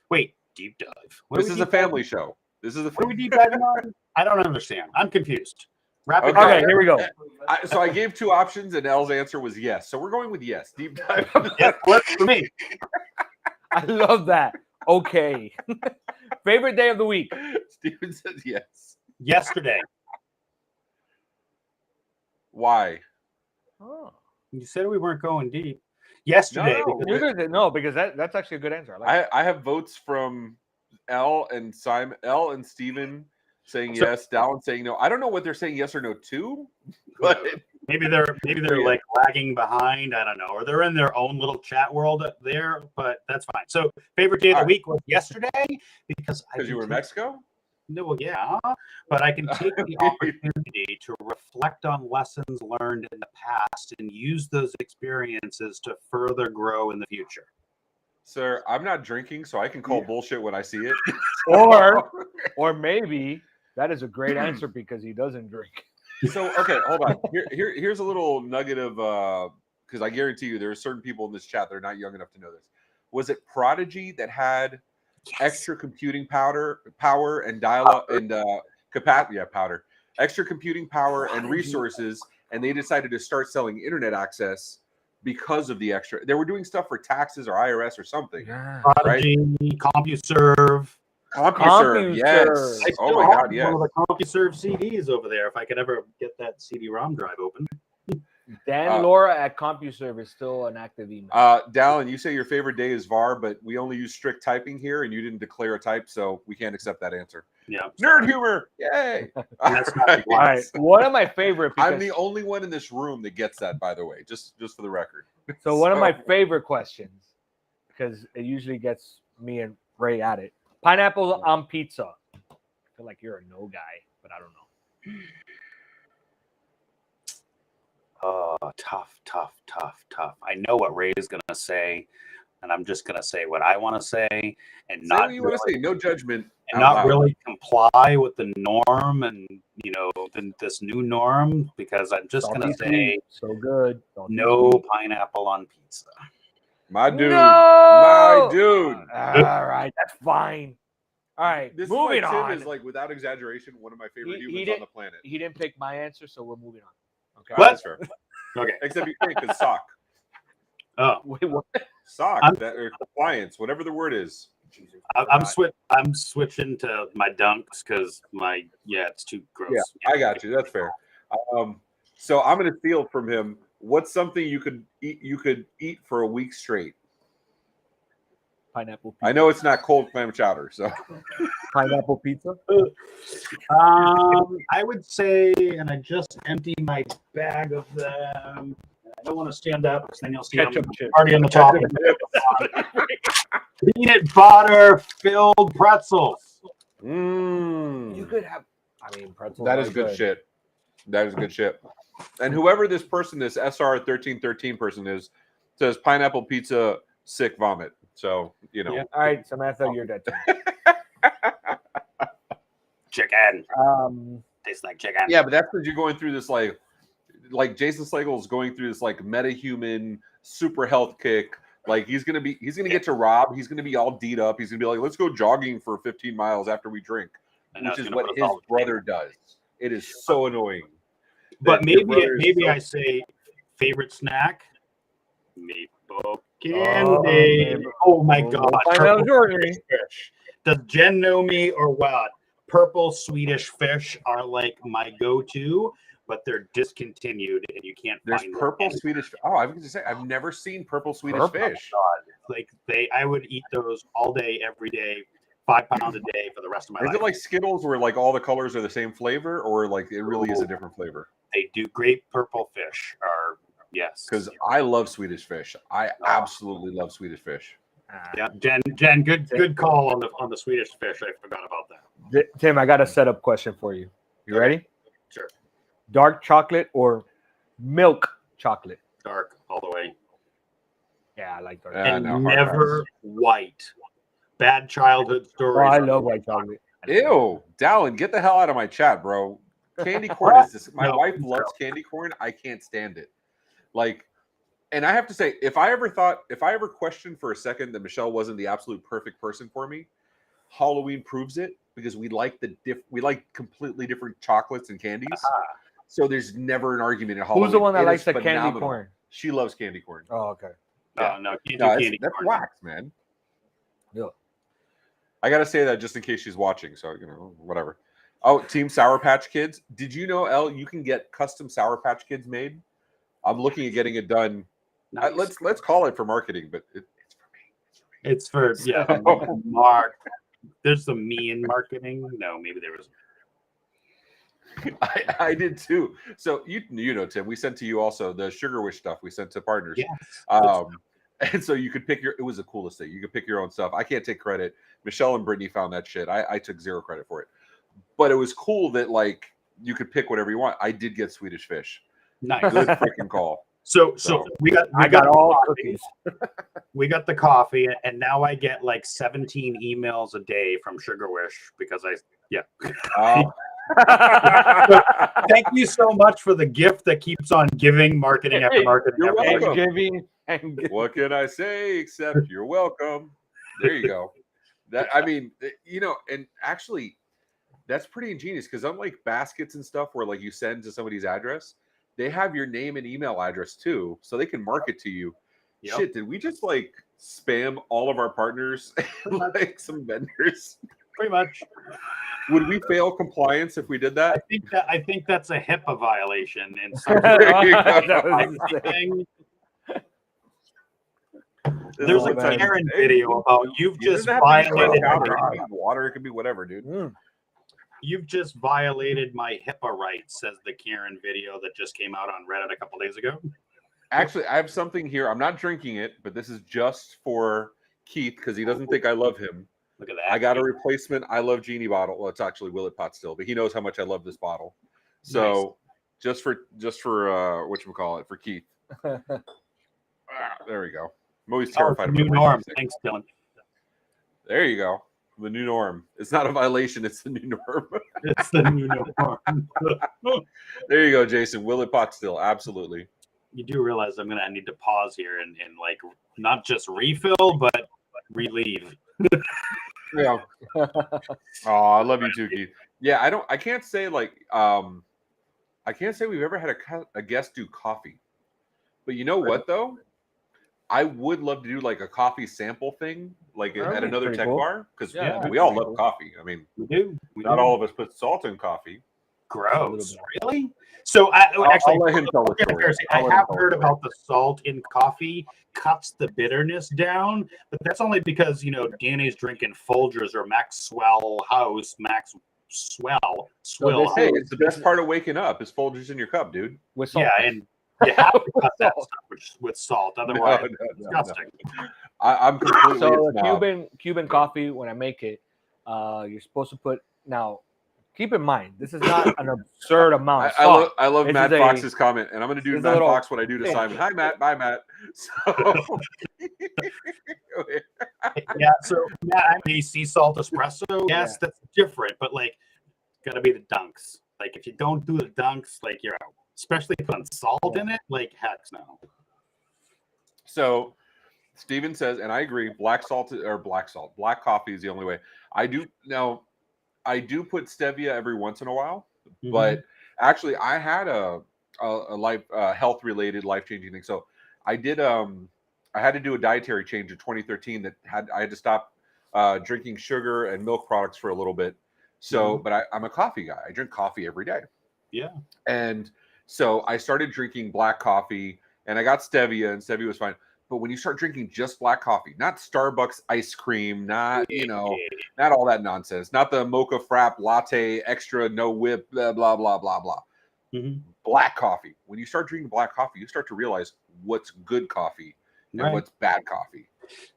wait, deep dive. What This are we is a deep diving- family show. This is a. What are we deep diving on? I don't understand. I'm confused. Rapid Okay. Okay, fire. here we go. So I gave two options, and Elle's answer was yes. So we're going with yes. Deep dive. Yeah, works for me. I love that. Okay. Favorite day of the week. Steven says yes. Yesterday. Why? Oh. You said we weren't going deep. Yesterday. No, because- No, because that's actually a good answer. I like it. I have votes from Elle and Simon, Elle and Steven saying So- yes, Dallin saying no. I don't know what they're saying yes or no to, but maybe they're like lagging behind. I don't know, or they're in their own little chat world there. But that's fine. So favorite day of the week was yesterday because you were in Mexico. No, well, yeah, but I can take the opportunity to reflect on lessons learned in the past and use those experiences to further grow in the future. Sir, I'm not drinking, so I can call bullshit when I see it. Or maybe that is a great answer because he doesn't drink. So okay, hold on. Here's a little nugget of because I guarantee you there are certain people in this chat that are not young enough to know this. Was it Prodigy that had extra computing power and dial-up and capacity? Yeah, powder. Extra computing power and resources, and they decided to start selling internet access because of the extra. They were doing stuff for taxes or IRS or something. Prodigy, CompuServe. CompuServe, yes. I Oh still my have God, yes. one of the CompuServe CDs over there. If I could ever get that CD-ROM drive open. Dan Laura at CompuServe is still an active email. Dallin, you say your favorite day is VAR, but we only use strict typing here, and you didn't declare a type, so we can't accept that answer. Yeah, nerd humor, yay! That's All All right, one of my favorite. I'm the only one in this room that gets that, by the way, just for the record. So one of my favorite questions, because it usually gets me and Ray at it. Pineapple on pizza. I feel like you're a no guy, but I don't know. Oh, tough. I know what Ray is going to say, and I'm just going to say what I want to say and Say not what you want to say, no judgment. and out not loud. really comply with the norm and, this new norm, because I'm just going to Salty say sweet, so good. Salty no sweet. pineapple on pizza. My dude. No! My dude. All right, that's fine. All right, This moving is why Tim on. is, like, without exaggeration, one of my favorite He humans on the planet. He didn't pick my answer, so we're moving on. Okay. What? That's fair. Okay. Except you can't because sock. Oh, Wait, what? Sock, I'm- or compliance, whatever the word is. I'm switching to my dunks because it's too gross. Yeah, I got you. That's fair. So I'm going to steal from him. What's something you could eat for a week straight? Pineapple pizza. I know it's not cold clam chowder, so Pineapple pizza. I would say, and I just emptied my bag of them. I don't want to stand up because then you'll see Ketchup them chips. already on the top. Peanut butter filled pretzels. You could have. I mean, pretzels. that are is good shit. That is good shit. And whoever this person, this SR1313 person is, says pineapple pizza, sick vomit. So, Yeah. All right, Samantha, you're dead. Chicken. Um, Tastes like chicken. Yeah, but that's because you're going through this like Jason Slagle is going through this like meta-human super health kick. Like he's gonna get to Rob. He's gonna be all D'd up. He's gonna be like, let's go jogging for 15 miles after we drink, which is what his brother does. It is so annoying. But maybe I say favorite snack, maple candy. Oh my god! Purple Swedish fish. Does Jen know me or what? Purple Swedish fish are like my go-to, but they're discontinued and you can't There's find purple them. Swedish. Oh, I was going to say I've never seen purple Swedish fish. Like I would eat those all day, every day, 5 pounds a day for the rest of my life. Is it like Skittles where like all the colors are the same flavor, or like it really is a different flavor? They do. Great purple fish are yes. Because I love Swedish fish. I absolutely love Swedish fish. Yeah, Jen, good call on the Swedish fish. I forgot about that. Tim, I got a setup question for you. You ready? Sure. Dark chocolate or milk chocolate? Dark all the way. Yeah, I like dark. And never white. Bad childhood Oh, stories. I love white chocolate. Ew, Dallin, get the hell out of my chat, bro. Candy corn is this. My wife loves candy corn. I can't stand it. Like, and I have to say, if I ever questioned for a second that Michelle wasn't the absolute perfect person for me, Halloween proves it because we like completely different chocolates and candies. So there's never an argument at Halloween. Who's the one that It likes is the candy phenomenal. corn? She loves candy corn. Oh, okay. No, can't do No, candy that's corn. wax, man. Yeah. I gotta say that just in case she's watching. So whatever. Oh, Team Sour Patch Kids. Did you know, El, you can get custom Sour Patch Kids made? I'm looking at getting it done. Nice. Let's call it for marketing, but it's for me. It's for Mark. There's some me in marketing. No, maybe there was. I did too. So you know, Tim, we sent to you also the Sugar Wish stuff we sent to partners. Yes. And so you could pick it was the coolest thing. You could pick your own stuff. I can't take credit. Michelle and Brittany found that shit. I took zero credit for it. But it was cool that like you could pick whatever you want. I did get Swedish fish. Nice. Good freaking call. So we got all cookies. We got the coffee, and now I get like 17 emails a day from Sugar Wish because Thank you so much for the gift that keeps on giving, marketing after marketing. You're after welcome. marketing. What can I say except you're welcome? There you go. That I mean, and actually, that's pretty ingenious because unlike baskets and stuff where like you send to somebody's address, they have your name and email address too, so they can market to you. Yep. Shit, did we just like spam all of our partners and like some vendors? Pretty much. Would we fail compliance if we did that? I think that's a HIPAA violation in some There's a Karen video about you've just violated water. It could be whatever, dude. You've just violated my HIPAA rights, says the Karen video that just came out on Reddit a couple days ago. Actually, I have something here. I'm not drinking it, but this is just for Keith because he doesn't think I love him. Look at that. I got a replacement I Love Genie bottle. Well, it's actually Willet Pot still, but he knows how much I love this bottle. So nice. just for whatchamacallit, for Keith. There we go. I'm always terrified of new norm. Thanks, Dylan. There you go. The new norm. It's not a violation. It's the new norm. It's the new norm. There you go, Jason. Willet Pot still. Absolutely. You do realize I need to pause here and like not just refill, but relieve. Yeah. Oh, I love you too, Keith. Yeah, I can't say like I can't say we've ever had a guest do coffee. But you know what though? I would love to do like a coffee sample thing, like at another tech bar, because we all love coffee. I mean, we do. Not all of us put salt in coffee. Gross. Really? So actually, I'll let him tell the story. I have heard about the salt in coffee cuts the bitterness down, but that's only because Danny's drinking Folgers or Maxwell House, Maxwell. Hey, it's the best part of waking up is Folgers in your cup, dude. With salt. Yeah, and you have to cut that stuff with salt, otherwise it's disgusting. I'm completely so Cuban coffee, when I make it, you're supposed to put now. Keep in mind, this is not an absurd amount of salt. I love Matt Fox's comment, and I'm going to do Matt Fox what I do to Simon. Hi, Matt. Bye, Matt. So, yeah, so Matt, I mean, sea salt espresso. Yes, that's different, but like, got to be the dunks. Like, if you don't do the dunks, like you're out. Especially putting salt in it, like heck no. So, Steven says, and I agree, black coffee is the only way. I do put stevia every once in a while, but actually I had a life health related life changing thing. So I did I had to do a dietary change in 2013 that I had to stop drinking sugar and milk products for a little bit. So, but I'm a coffee guy. I drink coffee every day. Yeah. And so I started drinking black coffee, and I got stevia, and stevia was fine. But when you start drinking just black coffee, not Starbucks ice cream, not not all that nonsense, not the mocha frap latte extra no whip, blah blah blah blah blah. Black coffee. When you start drinking black coffee, you start to realize what's good coffee and what's bad coffee.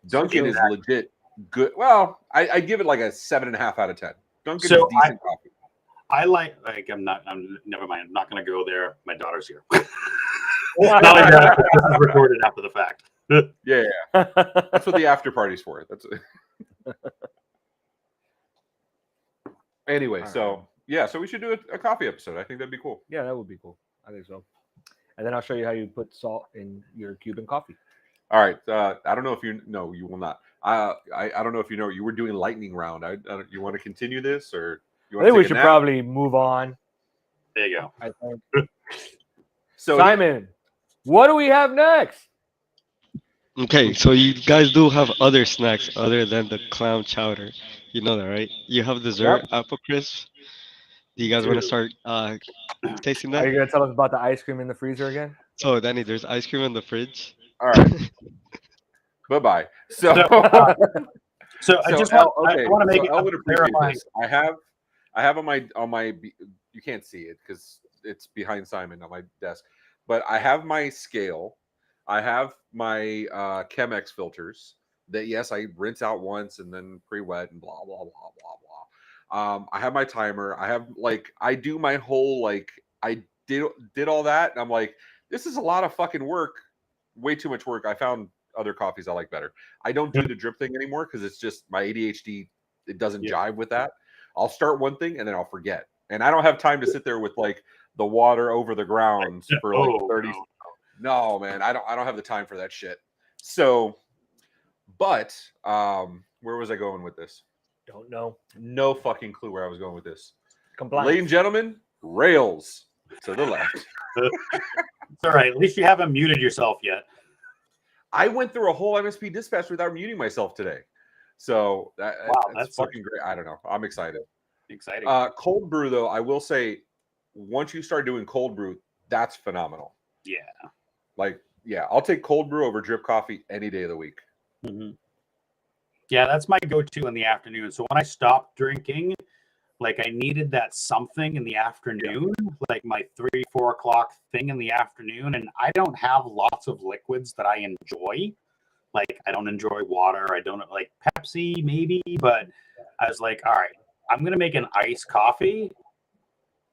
Dunkin' is legit good. Well, I give it like a 7.5 out of 10. Dunkin' is decent coffee. I like I'm never mind. I'm not going to go there. My daughter's here. Not like that. This is recorded after the fact. Yeah. That's what the after party's for. That's anyway. So we should do a coffee episode. I think that'd be cool. Yeah, that would be cool. I think so. And then I'll show you how you put salt in your Cuban coffee. All right. I don't know if you know. You will not. I don't know if you know. You were doing lightning round. You want to continue this, or you I think we should probably move on. There you go. I think. So Simon, what do we have next? Okay, so you guys do have other snacks other than the clam chowder. You know that, right? You have dessert, apple crisp. Do you guys want to start tasting that? Are you going to tell us about the ice cream in the freezer again? So, Danny, there's ice cream in the fridge. All right. Bye-bye. So I just want to make it clarifying. I have on my you can't see it because it's behind Simon on my desk, but I have my scale. I have my Chemex filters that, yes, I rinse out once and then pre-wet and blah, blah, blah, blah, blah. I have my timer. I have I do my whole, I did all that. And I'm like, this is a lot of fucking work. Way too much work. I found other coffees I like better. I don't do the drip thing anymore because it's just my ADHD. It doesn't jive with that. I'll start one thing and then I'll forget. And I don't have time to sit there with the water over the ground for 30 No, man, I don't have the time for that shit. So, but where was I going with this? Don't know. No fucking clue where I was going with this. Compliance. Ladies and gentlemen, rails to the left. It's all right. At least you haven't muted yourself yet. I went through a whole MSP dispatch without muting myself today. So that's fucking great. I don't know. I'm excited. Exciting. Cold brew, though, I will say, once you start doing cold brew, that's phenomenal. Yeah. I'll take cold brew over drip coffee any day of the week. Yeah, that's my go-to in the afternoon. So when I stopped drinking, I needed that something in the afternoon, like my 3-4 o'clock thing in the afternoon. And I don't have lots of liquids that I enjoy. I don't enjoy water. I don't like Pepsi, maybe. But I was like, all right, I'm going to make an iced coffee.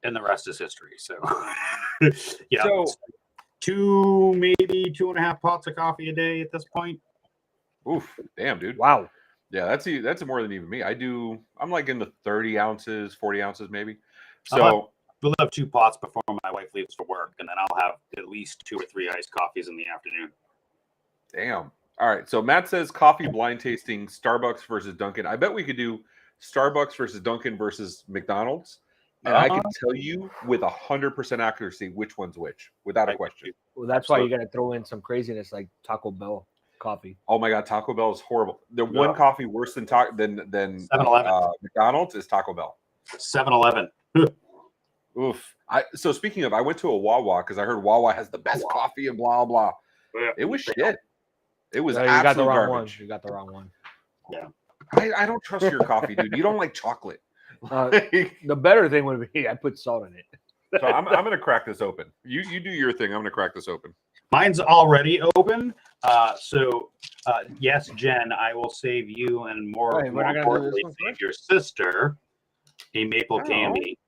And the rest is history. So, maybe 2.5 pots of coffee a day at this point. Oof, damn, dude. Wow. Yeah, that's more than even me. I'm in the 30 ounces, 40 ounces maybe. So we'll have 2 pots before my wife leaves for work, and then I'll have at least 2 or 3 iced coffees in the afternoon. Damn. All right. So Matt says coffee blind tasting, Starbucks versus Dunkin'. I bet we could do Starbucks versus Dunkin' versus McDonald's. And I can tell you with 100% accuracy which one's which, without a question. Well, that's why you got to throw in some craziness like Taco Bell coffee. Oh my God, Taco Bell is horrible. The one coffee worse than 7-Eleven. McDonald's is Taco Bell. 7-Eleven. Oof. So speaking of, I went to a Wawa because I heard Wawa has the best coffee and blah blah. Yeah. It was shit. It was You absolute got the wrong garbage. one. You got the wrong one. Yeah. I don't trust your coffee, dude. You don't like chocolate. The better thing would be I put salt in it. So I'm gonna crack this open. You do your thing. I'm gonna crack this open. Mine's already open. Yes, Jen, I will save you and more importantly, save your sister a maple candy.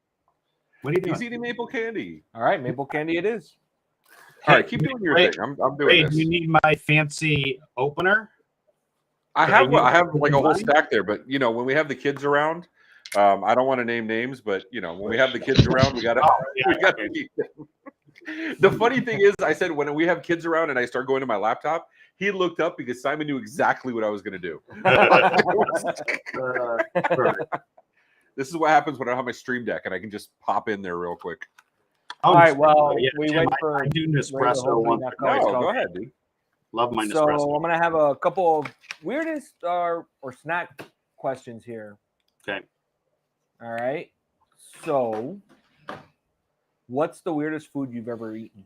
What are you doing? He's eating maple candy. All right, maple candy it is. All right, keep doing your thing. I'm doing this. Do you need my fancy opener? I have like a whole stack there, but when we have the kids around, I don't want to name names, but when we have the kids around, we gotta eat them. The funny thing is, I said when we have kids around and I start going to my laptop, He looked up because Simon knew exactly what I was going to do. Perfect. This is what happens when I have my stream deck and I can just pop in there real quick. Oh, All right, well, yeah, we Tim, wait I for do Ray to Nespresso hopefully once not or come twice. No, back. go ahead, dude. Love my So Nespresso. I'm gonna have a couple of weirdest or snack questions here. Okay. All right. So, what's the weirdest food you've ever eaten?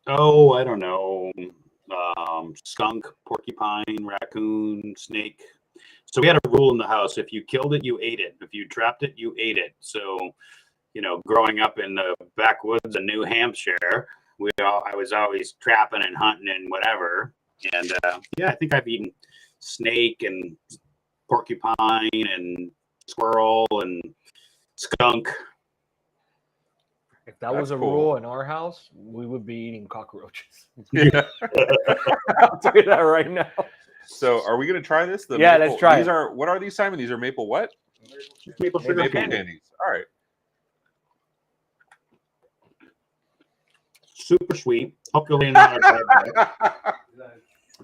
Oh, I don't know. Skunk, porcupine, raccoon, snake. So we had a rule in the house: if you killed it, you ate it. If you trapped it, you ate it. So, growing up in the backwoods of New Hampshire, I was always trapping and hunting and whatever. And yeah, I think I've eaten snake and porcupine and squirrel and skunk. If that was That's a cool. rule in our house, we would be eating cockroaches. Yeah. I'll tell you that right now. So, are we going to try this? Yeah, let's try These it. are what are these, Simon? These are maple what? Maple sugar Maple candy. candies. All right. Super sweet. Hope you'll lean on our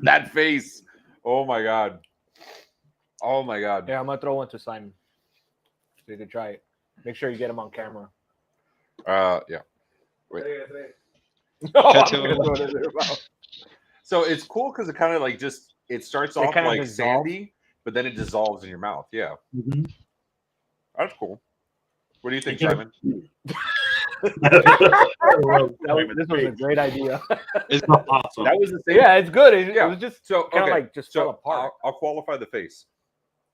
That face. Oh my god. Oh my god. Yeah, I'm gonna throw one to Simon so you can try it. Make sure you get him on camera. Yeah. Wait. Catch I'm him. gonna throw it in their mouth. So it's cool because it kind of like it starts It off kinda like dissolves. sandy, but then it dissolves in your mouth. Yeah, that's cool. What do you think, Simon? This was a great idea. Awesome. That was the same. Yeah, it's good. It Yeah. was just So kind of okay. like just fell So apart. I'll qualify the face.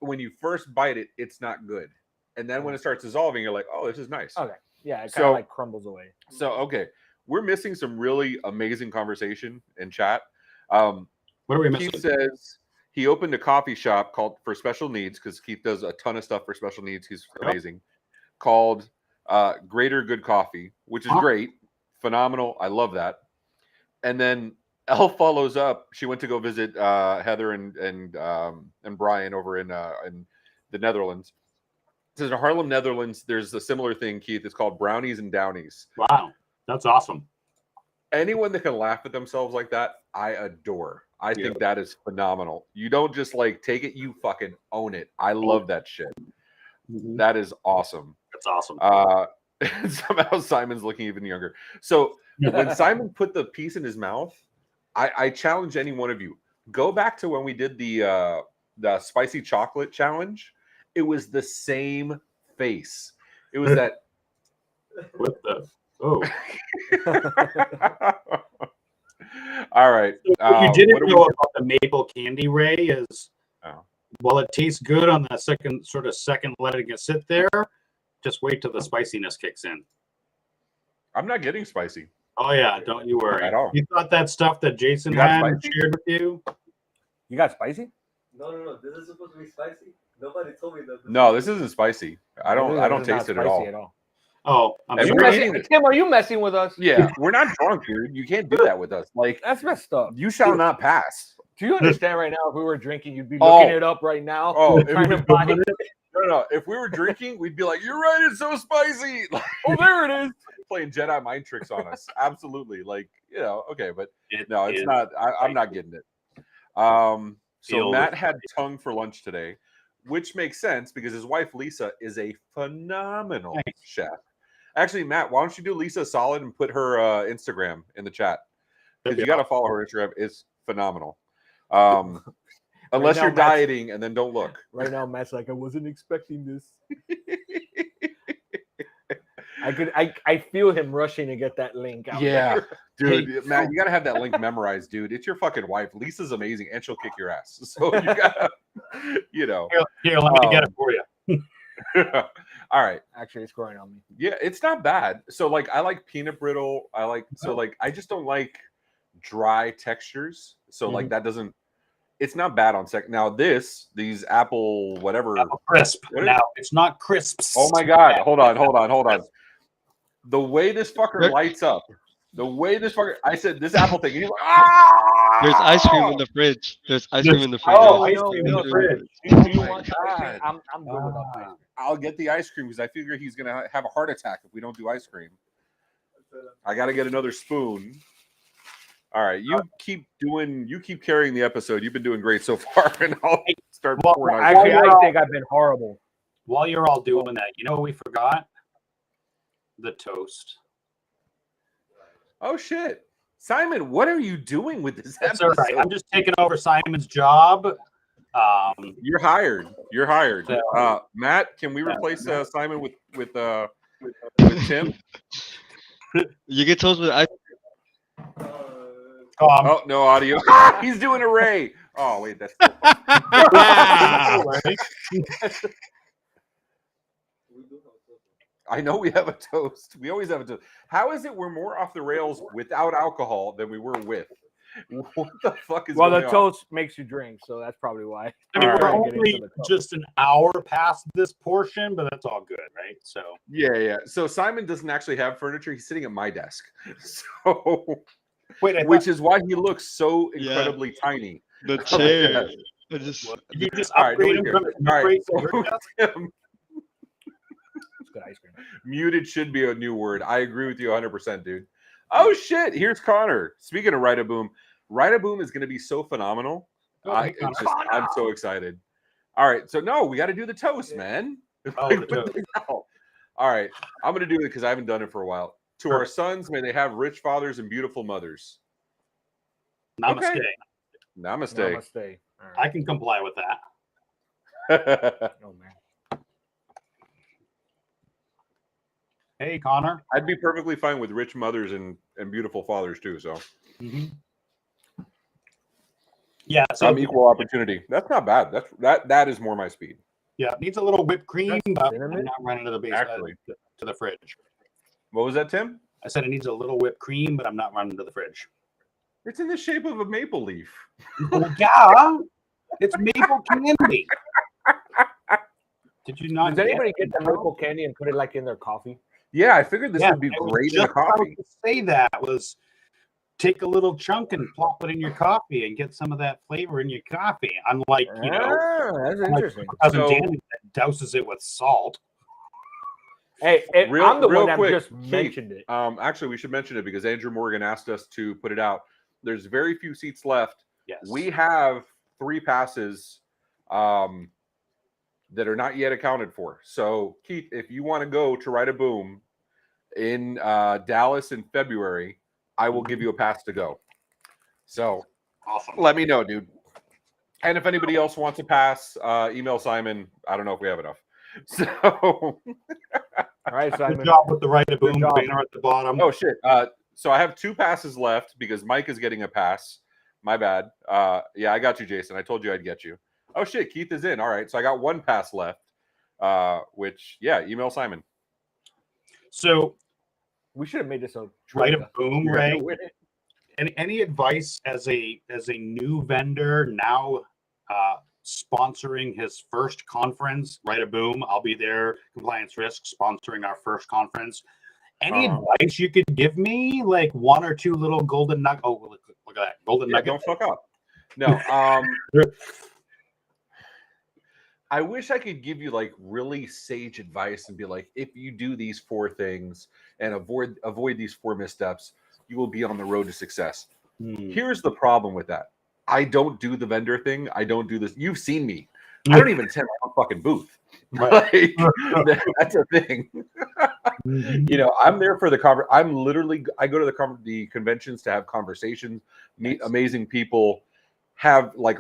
When you first bite it, it's not good, and then when it starts dissolving, you're like, oh, this is nice. Okay. Yeah, it kind So- of like crumbles away. So okay, we're missing some really amazing conversation in chat. What are we missing? Keith says he opened a coffee shop called for special needs because Keith does a ton of stuff for special needs. He's amazing. Called Greater Good Coffee, which is great, phenomenal. I love that. And then Elle follows up. She went to go visit Heather and Brian over in the Netherlands. It says in Harlem, Netherlands, there's a similar thing, Keith. It's called Brownies and Downies. Wow, that's awesome. Anyone that can laugh at themselves like that, I adore. I think that is phenomenal. You don't just like take it, you fucking own it. I love that shit. That is awesome. That's awesome. Somehow Simon's looking even younger. So when Simon put the piece in his mouth, I challenge any one of you. Go back to when we did the spicy chocolate challenge. It was the same face. It was that. What the? Oh. All right. What you didn't what are we know about the maple candy, Ray, is Oh. while it tastes good on the second letting it sit there, just wait till the spiciness kicks in. I'm not getting spicy. Oh yeah, don't you worry. At all. You thought that stuff that Jason You got had and spicy? shared with you? You got spicy? No. This is supposed to be spicy. Nobody told me that. No, this isn't spicy. I don't This is not taste it at all. spicy Oh, I'm And You we're sorry. eating messing, Tim, are you messing with us? Yeah, we're not drunk, dude. You can't do that with us. Like, That's messed up. you shall not pass. Do you understand right now? If we were drinking, you'd be Oh. looking it up right now. Oh, if trying we to find it. No. If we were drinking, we'd be like, "You're right, it's so spicy." Like, Oh, there it is. playing Jedi mind tricks on us. Absolutely. Like, okay, but It no, it's is not. I'm not getting it. So Feel Matt it. had tongue for lunch today, which makes sense because his wife Lisa is a phenomenal Nice. chef. Actually, Matt, why don't you do Lisa a solid and put her Instagram in the chat? Because you got to follow her Instagram. It's phenomenal. Unless now, you're Matt's- dieting and then don't look. Right now, Matt's like, I wasn't expecting this. I feel him rushing to get that link out. Yeah, there. dude, Matt, you gotta have that link memorized, dude. It's your fucking wife. Lisa's amazing, and she'll kick your ass. So you gotta, Here, let me get it for you. All right. Actually, it's growing on me. Yeah, it's not bad. So like, I like peanut brittle. I just don't like dry textures. So like that doesn't. It's not bad on sec. Now these apple whatever. Apple crisp. What is- Now it's not crisps. Oh my god! Hold on. The way this fucker lights up. The way this fucker. I said this apple thing. He's like, ah! There's ice cream in the fridge. There's ice cream in the fridge. Oh, There's ice cream in in the fridge. Do you my want the ice cream? God. I'm good with ice cream. I'll get the ice cream because I figure he's gonna have a heart attack if we don't do ice cream. I got to get another spoon. All right, you keep carrying the episode. You've been doing great so far, and I'll start Well, pouring out. Actually, I think I've been horrible. While you're all doing that, you know what we forgot? The toast. Oh shit, Simon, what are you doing with this That's episode? all right. I'm just taking over Simon's job. You're hired. You're hired. So- Matt, can we replace Simon with Tim? You get toast with ice. Oh, no audio. He's doing a Ray. Oh wait, that's. I know we have a toast. We always have a toast. How is it we're more off the rails without alcohol than we were with? What the fuck is Well, going the on? toast makes you drink, so that's probably why. I mean, All we're right. only just an hour past this portion, but that's all good, right? So Yeah. So Simon doesn't actually have furniture. He's sitting at my desk. So, wait, which is why he looks so Yeah. incredibly tiny. The chair. I just did you just All right, upgrade him nobody from cares. All right, to your desk? It's good ice cream. Muted should be a new word. I agree with you 100%, dude. Oh shit! Here's Connor. Speaking of Write a Boom, Write a Boom is going to be so phenomenal. Hey, Connor. I'm so excited. All right, so no, we got to do the toast, man. Oh, the toast. All right, I'm going to do it because I haven't done it for a while. To our sons, may they have rich fathers and beautiful mothers. Namaste. Okay. Namaste. Namaste. All I right. can comply with that. Oh man. Hey, Connor. I'd be perfectly fine with rich mothers and beautiful fathers too. So Yeah, so I'm equal opportunity. That's not bad. That is more my speed. yeah, it needs a little whipped cream, but cinnamon? I'm not running to the base Actually. to the fridge. What was that, Tim? I said it needs a little whipped cream, but I'm not running to the fridge. It's in the shape of a maple leaf. Well, yeah, it's maple candy. Did you not? Does anybody get the maple candy and put it like in their coffee? Yeah, I figured this Yeah, would be I was great in a just about coffee. to say that was take a little chunk and plop it in your coffee and get some of that flavor in your coffee. Unlike That's like interesting. cousin So- Danny that douses it with salt. Hey, I'm the one that just mentioned it. Actually, we should mention it because Andrew Morgan asked us to put it out. There's very few seats left. Yes, We have 3 passes that are not yet accounted for. So, Keith, if you want to go to Write a Boom in Dallas in February, I will give you a pass to go. So, awesome. let me know, dude. And if anybody else wants a pass, email Simon. I don't know if we have enough. So, All right, Good Simon. job with the right of boom job. banner at the bottom. oh shit. So I have 2 passes left because Mike is getting a pass. My bad. Yeah, I got you, Jason. I told you I'd get you. Oh shit, Keith is in. All right, so I got 1 pass left. Which email Simon. So We should have made this a right trivia. of boom, You're Ray. gonna win it. Any advice as a new vendor now sponsoring his first conference? Right a boom. I'll be there. Compliance Risk sponsoring our first conference. Any advice you could give me? Like 1 or 2 little golden nugget. Oh, look at that golden Yeah, nugget. don't fuck up. No. I wish I could give you like really sage advice and be like, if you do these 4 things and avoid these 4 missteps, you will be on the road to success. Here's the problem with that. I don't do the vendor thing. I don't do this. You've seen me. I don't even attend my own fucking booth. Right. Like, that's a thing. You know, I'm there for the conference. I go to the conventions to have conversations, meet amazing people,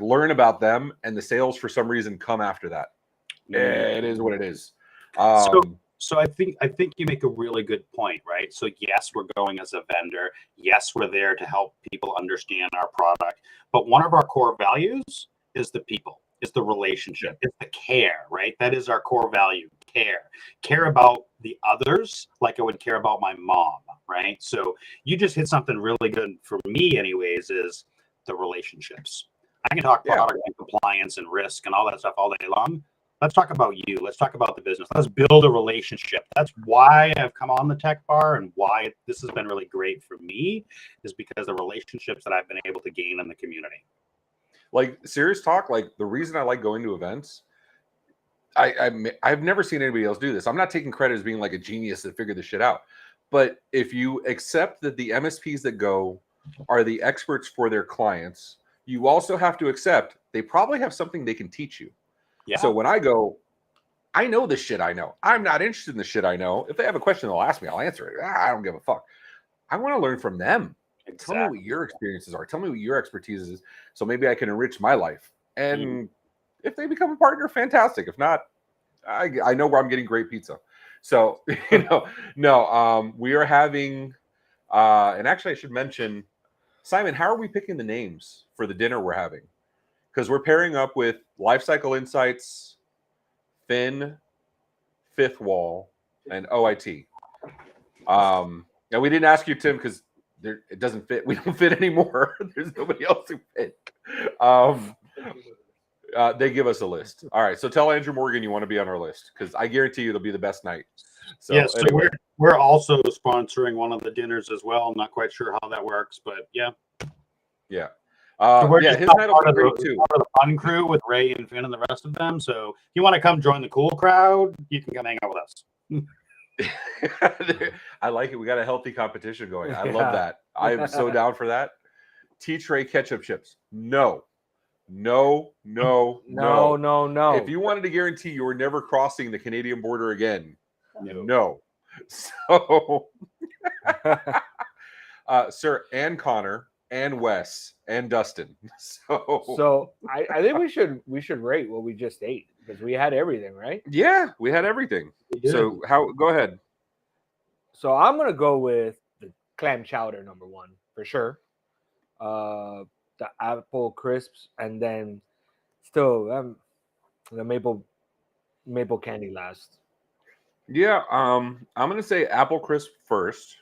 learn about them, and the sales for some reason come after that. It is what it is. So I think you make a really good point, right? So yes, we're going as a vendor. Yes, we're there to help people understand our product. But one of our core values is the people, is the relationship, it's the care, right? That is our core value, care. Care about the others like I would care about my mom, right? So you just hit something really good for me anyways, is the relationships. I can talk product and compliance and risk and all that stuff all day long. Let's talk about you. Let's talk about the business. Let's build a relationship. That's why I've come on the Tech Bar and why this has been really great for me is because of the relationships that I've been able to gain in the community. Like serious talk, like the reason I like going to events, I've never seen anybody else do this. I'm not taking credit as being like a genius that figured this shit out. But if you accept that the MSPs that go are the experts for their clients, you also have to accept they probably have something they can teach you. Yeah. So when I go, I know the shit I know. I'm not interested in the shit I know. If they have a question, they'll ask me. I'll answer it. I don't give a fuck. I want to learn from them. Tell me what your experiences are. Tell me what your expertise is, so maybe I can enrich my life. And if they become a partner, fantastic. If not, I know where I'm getting great pizza. So we are having, and actually I should mention, Simon, how are we picking the names for the dinner we're having? Because we're pairing up with Life Cycle Insights, Finn, Fifth Wall, and OIT. And we didn't ask you, Tim, because it doesn't fit. We don't fit anymore. There's nobody else who fit. They give us a list. All right, so tell Andrew Morgan you want to be on our list, because I guarantee you it'll be the best night. So, yes, anyway. we're also sponsoring one of the dinners as well. I'm not quite sure how that works, but yeah. Yeah. So we're his just night part will of be great too. part of the fun crew with Ray and Finn and the rest of them. So if you want to come join the cool crowd, you can come hang out with us. I like it. We got a healthy competition going. I love that. I am so down for that. T-Tray ketchup chips. No. No. If you wanted to guarantee you were never crossing the Canadian border again, no. So, sir, and Connor, and Wes, and Dustin. So I think we should rate what we just ate, because we had everything, right? Yeah, we had everything. So go ahead. So I'm gonna go with the clam chowder #1 for sure. The apple crisps, and then still the maple candy last. Yeah, I'm gonna say apple crisp first.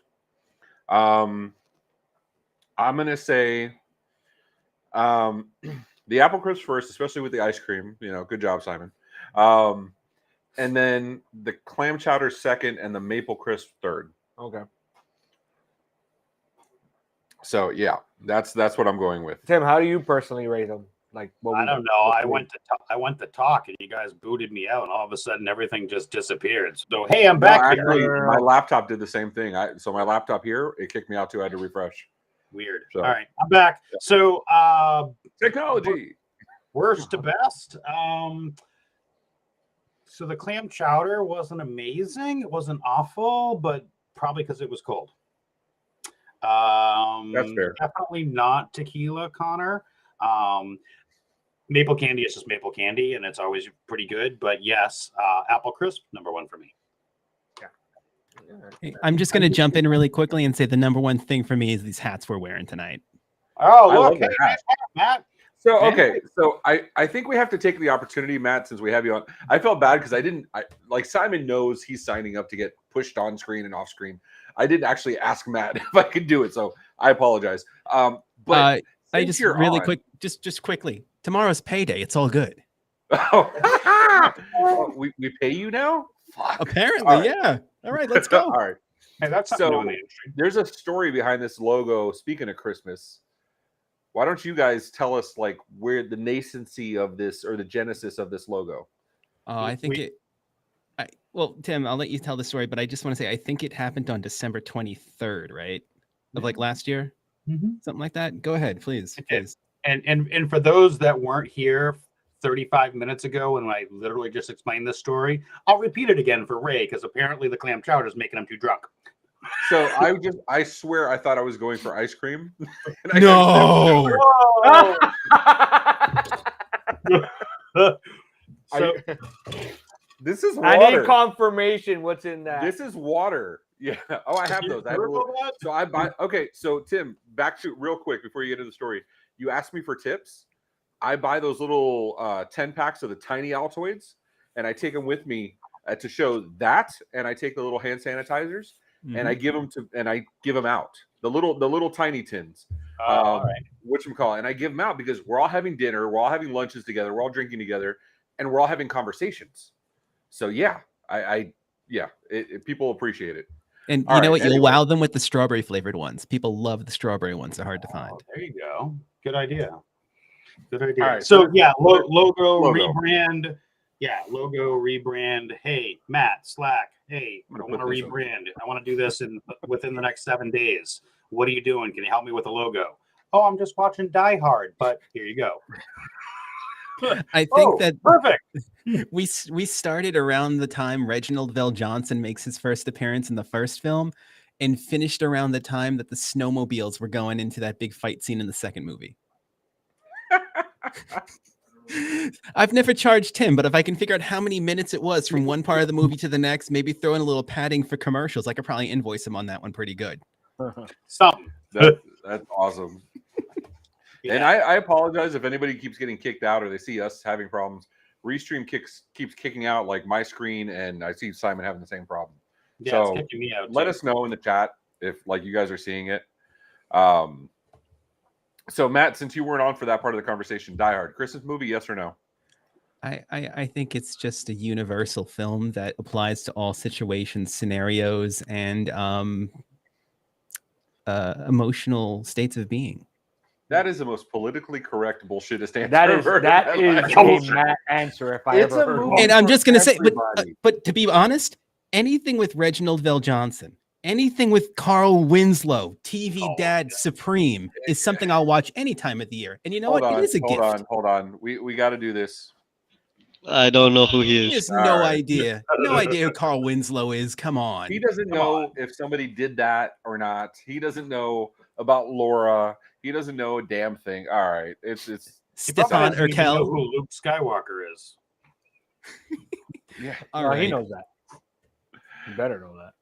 I'm gonna say the apple crisp first, especially with the ice cream. Good job, Simon. And then the clam chowder second, and the maple crisp third. Okay. So yeah, that's what I'm going with. Tim, how do you personally rate them? Like, I don't know. I went to talk, and you guys booted me out, and all of a sudden everything just disappeared. So hey, I'm back actually, here. My laptop did the same thing. So my laptop here, it kicked me out too. I had to refresh. Weird. So, all right, I'm back. Yeah. So technology. Worst to best. So the clam chowder wasn't amazing. It wasn't awful, but probably because it was cold. That's fair. Definitely not tequila, Connor. Maple candy is just maple candy, and it's always pretty good. But yes, apple crisp #1 for me. Hey, I'm just going to jump in really quickly and say the #1 thing for me is these hats we're wearing tonight. Oh, look, hey, Matt. So okay, so I think we have to take the opportunity, Matt, since we have you on. I felt bad because like Simon knows he's signing up to get pushed on screen and off screen. I didn't actually ask Matt if I could do it, so I apologize. But I just really quick, just quickly. Tomorrow's payday. It's all good. Oh, we pay you now? Fuck. Apparently, yeah. All right, let's go. All right. Hey, that's so there's a story behind this logo. Speaking of Christmas, why don't you guys tell us like where the nascency of this or the genesis of this logo? I think well, Tim, I'll let you tell the story, but I just want to say I think it happened on December 23rd, right? Of like last year, something like that. Go ahead, please. And for those that weren't here 35 minutes ago when I literally just explained this story, I'll repeat it again for Ray because apparently the clam chowder is making him too drunk. So I swear I thought I was going for ice cream. No. So this is water. I need confirmation. What's in that? This is water. Yeah. Oh, I have those. So I buy. Okay. So Tim, back to real quick before you get into the story. You asked me for tips. I buy those little 10 packs of the tiny Altoids, and I take them with me to show that. And I take the little hand sanitizers, and I give them out. The little tiny tins. Whatchamacallit. And I give them out because we're all having dinner, we're all having lunches together, we're all drinking together, and we're all having conversations. So yeah, people appreciate it. And you know what? You'll wow them with the strawberry flavored ones. People love the strawberry ones. They're hard to find. There you go. Good idea. Good idea. All right, so yeah, logo rebrand. Yeah, logo rebrand. Hey, Matt, Slack. Hey, I want to rebrand. I want to do this within the next 7 days. What are you doing? Can you help me with the logo? Oh, I'm just watching Die Hard, but here you go. I think that perfect. we started around the time Reginald Vell Johnson makes his first appearance in the first film, and finished around the time that the snowmobiles were going into that big fight scene in the second movie. I've never charged Tim, but if I can figure out how many minutes it was from one part of the movie to the next, maybe throw in a little padding for commercials, I could probably invoice him on that one pretty good. Something. That's awesome. Yeah. And I apologize if anybody keeps getting kicked out or they see us having problems. Restream keeps kicking out like my screen, and I see Simon having the same problem. Yeah, so it's kicking me out. Let too. us know in the chat if like you guys are seeing it. So Matt, since you weren't on for that part of the conversation, Die Hard, Christmas movie, yes or no? I think it's just a universal film that applies to all situations, scenarios, and emotional states of being. That is the most politically correct bullshitist answer. That is I've that heard. is a Matt answer if I It's ever a heard movie. one. And I'm just gonna say, everybody. but to be honest, anything with Reginald Vell Johnson, anything with Carl Winslow, TV Dad Supreme, is something I'll watch any time of the year. And you know Hold what? on, It is a gift. hold on. We got to do this. I don't know who he He is. has no All right. idea. No idea who Carl Winslow is. Come on. He doesn't know if somebody did that or not. He doesn't know about Laura. He doesn't know a damn thing. All right, it's Stefan doesn't even know Urkel. who Luke Skywalker is. yeah. All No, he right. knows that. You better know that.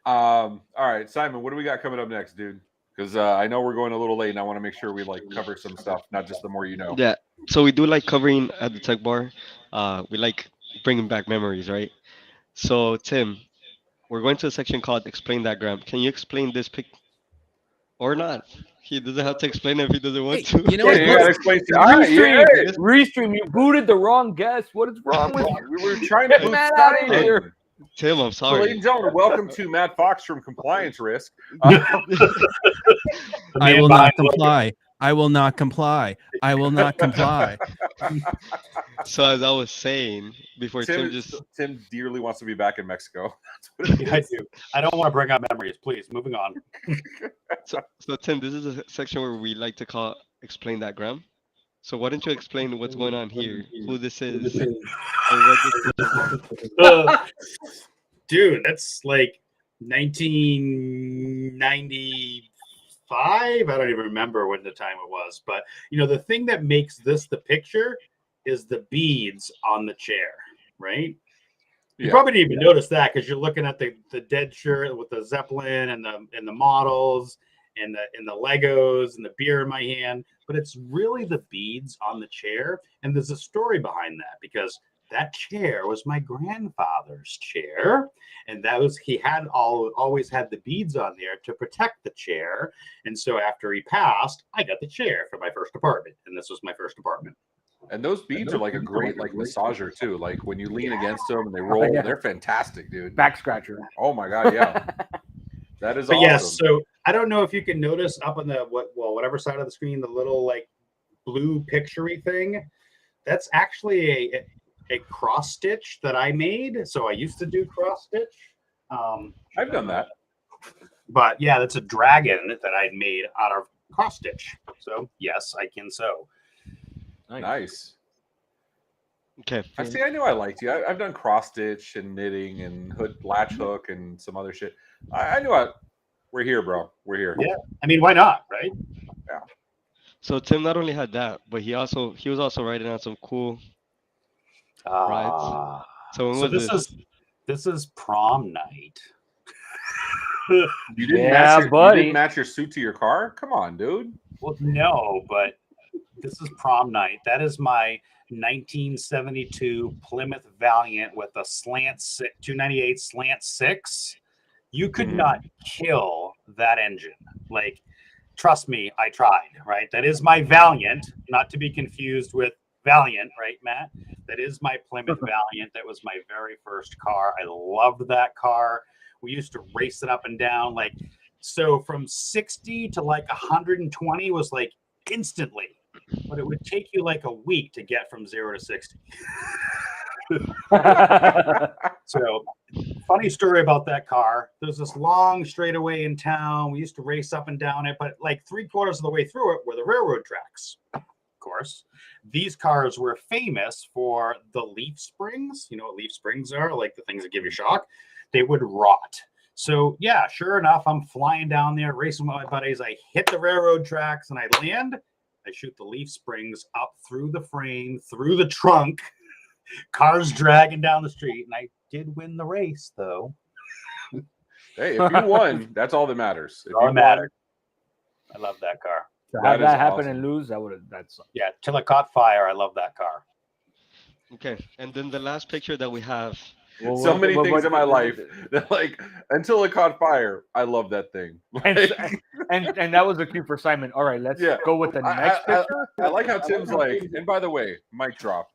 All right, Simon, what do we got coming up next, dude? Because I know we're going a little late, and I want to make sure we like cover some stuff, not just the more you know. Yeah. So we do like covering at the tech bar. We like bringing back memories, right? So Tim, we're going to a section called "Explain That Gram." Can you explain this pic, or not? He doesn't have to explain it if he doesn't want Hey, to. you know Yeah, what? you Let's- gotta explain. All right, Restream, yeah. Restream, you booted the wrong guest. What is wrong with you? We were trying to Get move Matt out of Simon. here. Tim, I'm So, ladies sorry. and gentlemen, welcome to Matt Fox from Compliance Risk. I will not comply. I will not comply. I will not comply. So as I was saying before, Tim Tim dearly wants to be back in Mexico. That's what it Yeah, I is. do. I don't want to bring up memories. Please, moving on. So Tim, this is a section where we like to call "Explain That Gram." So why don't you explain what's going on here, who this is, and what this is? Dude, that's like 1995. I don't even remember when the time it was. But, you know, the thing that makes this the picture is the beads on the chair, right? You Yeah. probably didn't even notice that because you're looking at the dead shirt with the Zeppelin and the models and the Legos and the beer in my hand. But it's really the beads on the chair. And there's a story behind that because that chair was my grandfather's chair, and that was he had always had the beads on there to protect the chair. And so after he passed, I got the chair for my first apartment, and this was my first apartment. And those beads are like a great like massager too. Like when you lean against them and they roll, Yeah. they're fantastic, dude. Back scratcher. Oh my god, yeah. That is But awesome. yes, so I don't know if you can notice up on the whatever side of the screen, the little like blue picturey thing. That's actually a cross stitch that I made. So I used to do cross stitch. I've done that. But yeah, that's a dragon that I made out of cross stitch. So yes, I can sew. Nice. Okay. I see. I knew I liked you. I've done cross stitch and knitting and latch hook and some other shit. I knew we're here, bro. We're here. Yeah. I mean, why not, right? So Tim not only had that, but he was also writing on some cool rides. So when So was this is prom night. You didn't Yeah, you buddy. didn't match your suit to your car? Come on, dude. Well, no, but this is prom night. That is my 1972 Plymouth Valiant with a 298 slant 6. You could not kill that engine. Like, trust me, I tried, right? That is my Valiant, not to be confused with Valiant, right, Matt? That is my Plymouth Valiant. That was my very first car. I loved that car. We used to race it up and down. Like, so from 60 to like 120 was like instantly, but it would take you like a week to get from 0 to 60. So, funny story about that car. There's this long straightaway in town. We used to race up and down it, but like 3/4 of the way through it were the railroad tracks. Of course, these cars were famous for the leaf springs. You know what leaf springs are? Like the things that give you shock. They would rot. So yeah, sure enough, I'm flying down there, racing with my buddies. I hit the railroad tracks and I land. I shoot the leaf springs up through the frame, through the trunk. Cars dragging down the street, and I did win the race, though. Hey, if you won, that's all that matters. If All you that won, matters. I love that car. To That have that is happen awesome. and lose, that's Yeah, till it caught fire. I love that car. Okay, and then the last picture that we have. so many things in my life that, like, until it caught fire, I love that thing. and that was the cue for Simon. All right, let's Yeah. go with the next picture. I like how Tim's like, and by the way, mic drop.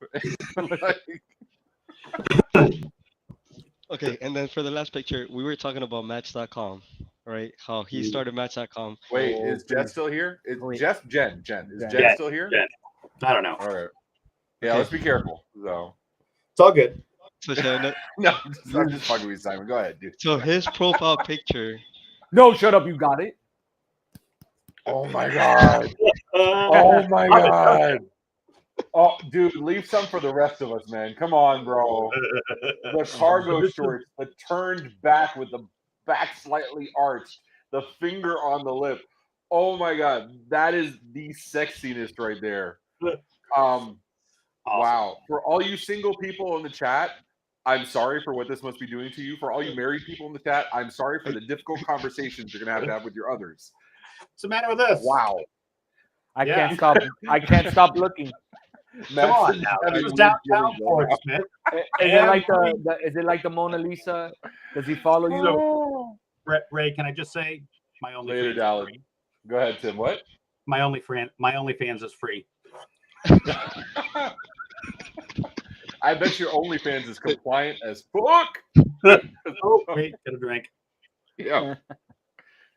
Okay, and then for the last picture, we were talking about Match.com, right? How he started Match.com. Wait, is Jen still here? Is Jen? Is Jen Jen. still here? Jen. I don't know. All right. Yeah, Okay. let's be careful. So, It's all good. So, Shannon, no, I'm just fucking with you, Simon. Go ahead, dude. so his profile picture. No, shut up. You got it. Oh my god. Oh my god. Oh, dude, leave some for the rest of us, man. Come on, bro. The cargo shorts, the turned back with the back slightly arched, the finger on the lip. Oh my god, that is the sexiness right there. Wow. For all you single people in the chat, I'm sorry for what this must be doing to you. For all you married people in the chat, I'm sorry for the difficult conversations you're gonna have with your others. What's the matter with this? Wow. I can't stop. I can't stop looking. Come on now. It was downtown Portsmouth. Is it like the Mona Lisa? Does he follow you? So, Ray, can I just say my only Later, Dallas. Go ahead, Tim. What? My OnlyFans is free. I bet your OnlyFans is compliant as fuck. Oh, wait, get a drink. Yeah.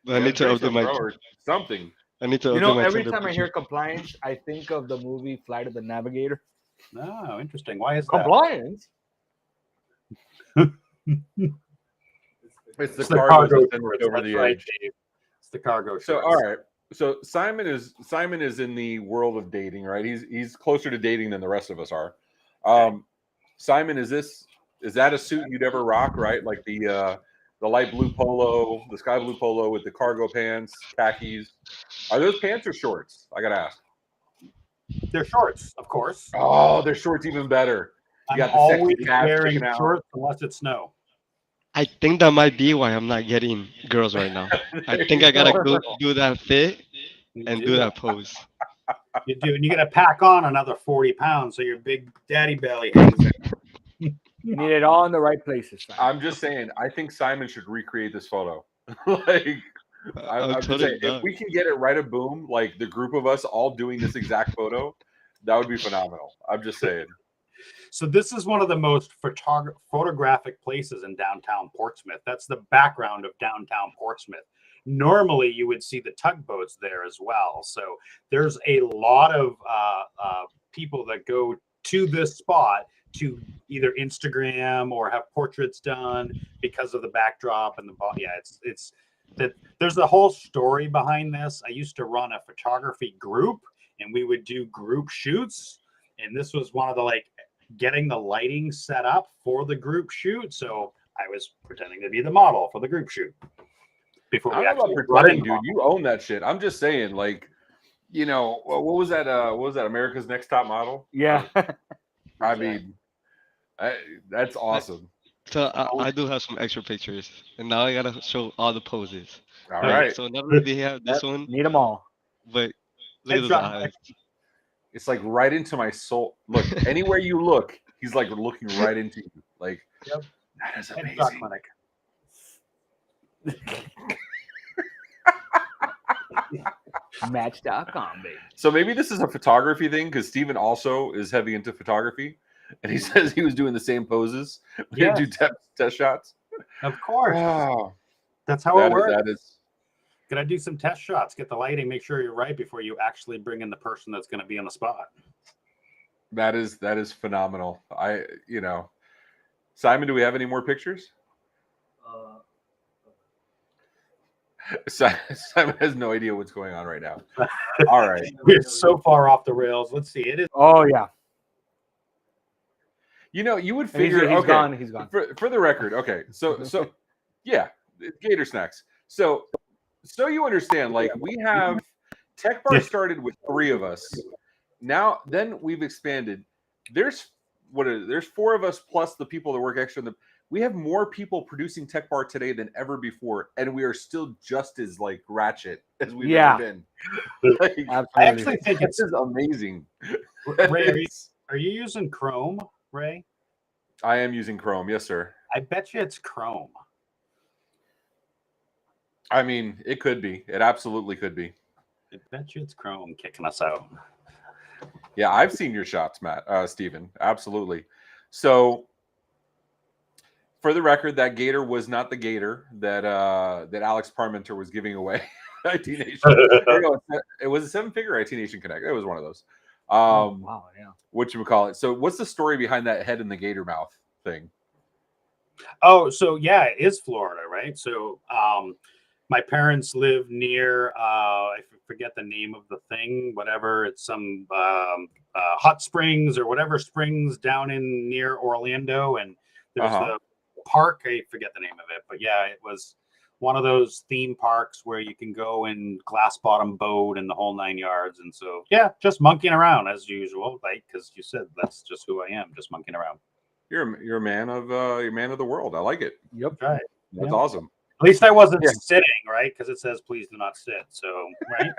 I need to update my. or something. I need to You update know, my every Tinder time I picture. hear compliance, I think of the movie Flight of the Navigator. Oh, interesting. Why is that? Compliance? It's the It's the cargo cargo system shorts, over that's the right, edge. Dave. It's the cargo So shorts. all right. So Simon is in the world of dating, right? He's closer to dating than the rest of us are. Simon, is that a suit you'd ever rock, right? Like the light blue polo, the sky blue polo with the cargo pants, khakis. Are those pants or shorts? I gotta ask. They're shorts, of course. Oh, they're shorts even better. You I'm got the sexy always calves wearing sticking out. shorts unless it's snow. I think that might be why I'm not getting girls right now. I think I gotta do that fit and do that pose. You do, and you got to pack on another 40 pounds so your big daddy belly hangs out. You need it all in the right places. Simon. I'm just saying, I think Simon should recreate this photo. Like, I'm just totally saying, down. if we can get it right a boom, like the group of us all doing this exact photo, that would be phenomenal. I'm just saying. So this is one of the most photographic places in downtown Portsmouth. That's the background of downtown Portsmouth. Normally, you would see the tugboats there as well. So there's a lot of people that go to this spot to either Instagram or have portraits done because of the backdrop and the yeah. It's that there's a whole story behind this. I used to run a photography group, and we would do group shoots, and this was one of the getting the lighting set up for the group shoot. So I was pretending to be the model for the group shoot. Before I we don't know actually about brought in pretending, dude. You own that shit. I'm just saying, like, you know, what was that? What was that? America's Next Top Model? Yeah. I mean, that's awesome. So I do have some extra pictures, and now I gotta show all the poses. All right. So not only do we have this one, Need them all. but look at those eyes. It's like right into my soul. Look, anywhere you look, he's like looking right into you. Like, Yep. that is Head amazing. shot clinic. Match.com, baby. So maybe this is a photography thing because Steven also is heavy into photography, and he says he was doing the same poses. We Yes. do test shots. Of course. Oh, That's how it works. that is. Gotta do some test shots, get the lighting, make sure you're right before you actually bring in the person that's going to be on the spot. That is phenomenal. Simon, do we have any more pictures? Simon has no idea what's going on right now. All right. We're so far off the rails. Let's see. It is. Oh yeah. You would And he's, figure. he's Okay, gone. He's gone. for the record. Okay, so yeah, Gator Snacks. So you understand, like we have Tech Bar started with 3 of us. Now then we've expanded. There's 4 of us plus the people that work extra in the. We have more people producing Tech Bar today than ever before, and we are still just as like ratchet as we've ever been. Like, I actually think this is amazing. Ray, are you using Chrome, Ray? I am using Chrome, yes, sir. I bet you it's Chrome. I mean, it could be. It absolutely could be. I bet you it's Chrome kicking us out. Yeah, I've seen your shots, Steven. Absolutely. So, for the record, that Gator was not the Gator that Alex Parmenter was giving away. IT Nation. It was a 7-figure IT Nation Connect. It was one of those. Wow, yeah. Whatchamacallit. So, what's the story behind that head in the gator mouth thing? Oh, so yeah, it is Florida, right? So, my parents live near, I forget the name of the thing, whatever. It's some hot springs or whatever springs down in near Orlando. And there's the park. I forget the name of it. But yeah, it was one of those theme parks where you can go in glass bottom boat and the whole 9 yards. And so, yeah, just monkeying around as usual. Like, because you said that's just who I am, just monkeying around. You're a man of the world. I like it. Yep. Right. That's awesome. At least I wasn't sitting, right? Because it says please do not sit. So, right,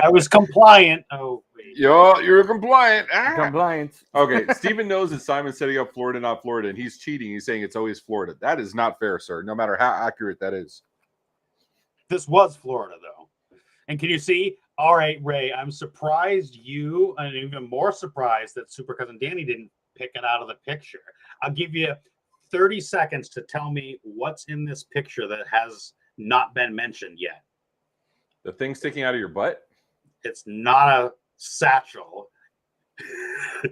I was compliant. Oh, wait. You're compliant. Compliant. Okay, Steven knows that Simon's setting up Florida, not Florida, and he's cheating. He's saying it's always Florida. That is not fair, sir. No matter how accurate that is. This was Florida, though. And can you see? All right, Ray, I'm surprised you, and even more surprised that Super Cousin Danny didn't pick it out of the picture. I'll give you 30 seconds to tell me what's in this picture that has not been mentioned yet. The thing sticking out of your butt? It's not a satchel.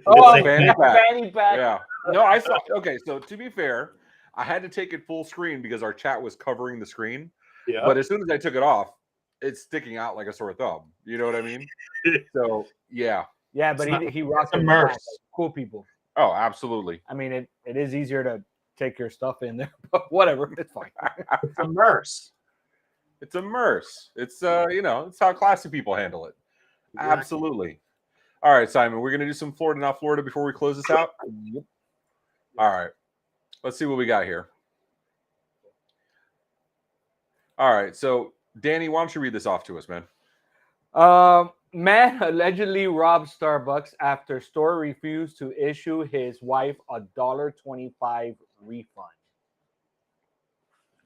Oh, fanny pack. Fanny pack. Yeah. No, I saw. Okay, so to be fair, I had to take it full screen because our chat was covering the screen. Yeah. But as soon as I took it off, it's sticking out like a sore thumb. You know what I mean? So yeah. Yeah, but he rocks a merce. Cool people. Oh, absolutely. I mean, it is easier to take your stuff in there, but whatever, it's fine. It's a merce. It's a merce. It's it's how classy people handle it. Exactly. Absolutely. All right, Simon, we're gonna do some Florida, not Florida before we close this out. Yep. All right. Let's see what we got here. All right. So Danny, why don't you read this off to us, man? Man allegedly robbed Starbucks after store refused to issue his wife $1.25 refund.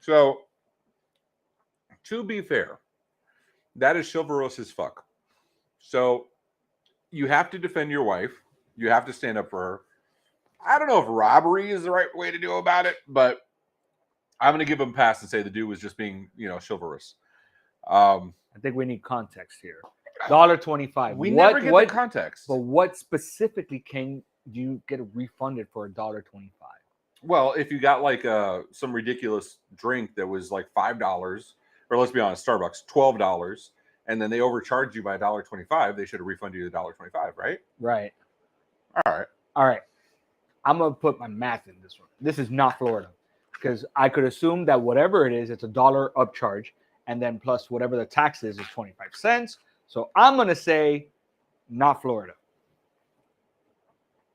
So, to be fair, that is chivalrous as fuck. So, you have to defend your wife. You have to stand up for her. I don't know if robbery is the right way to do about it, but I'm going to give him a pass and say the dude was just being, chivalrous. I think we need context here. $1.25. We never get the context. But what specifically can you get refunded for $1.25? Well, if you got like some ridiculous drink that was like $5, or let's be honest, Starbucks, $12, and then they overcharged you by $1.25, they should have refunded you the $1.25, right? Right. All right. I'm gonna put my math in this one. This is not Florida, because I could assume that whatever it is, it's $1 upcharge, and then plus whatever the tax is 25 cents. So I'm gonna say not Florida.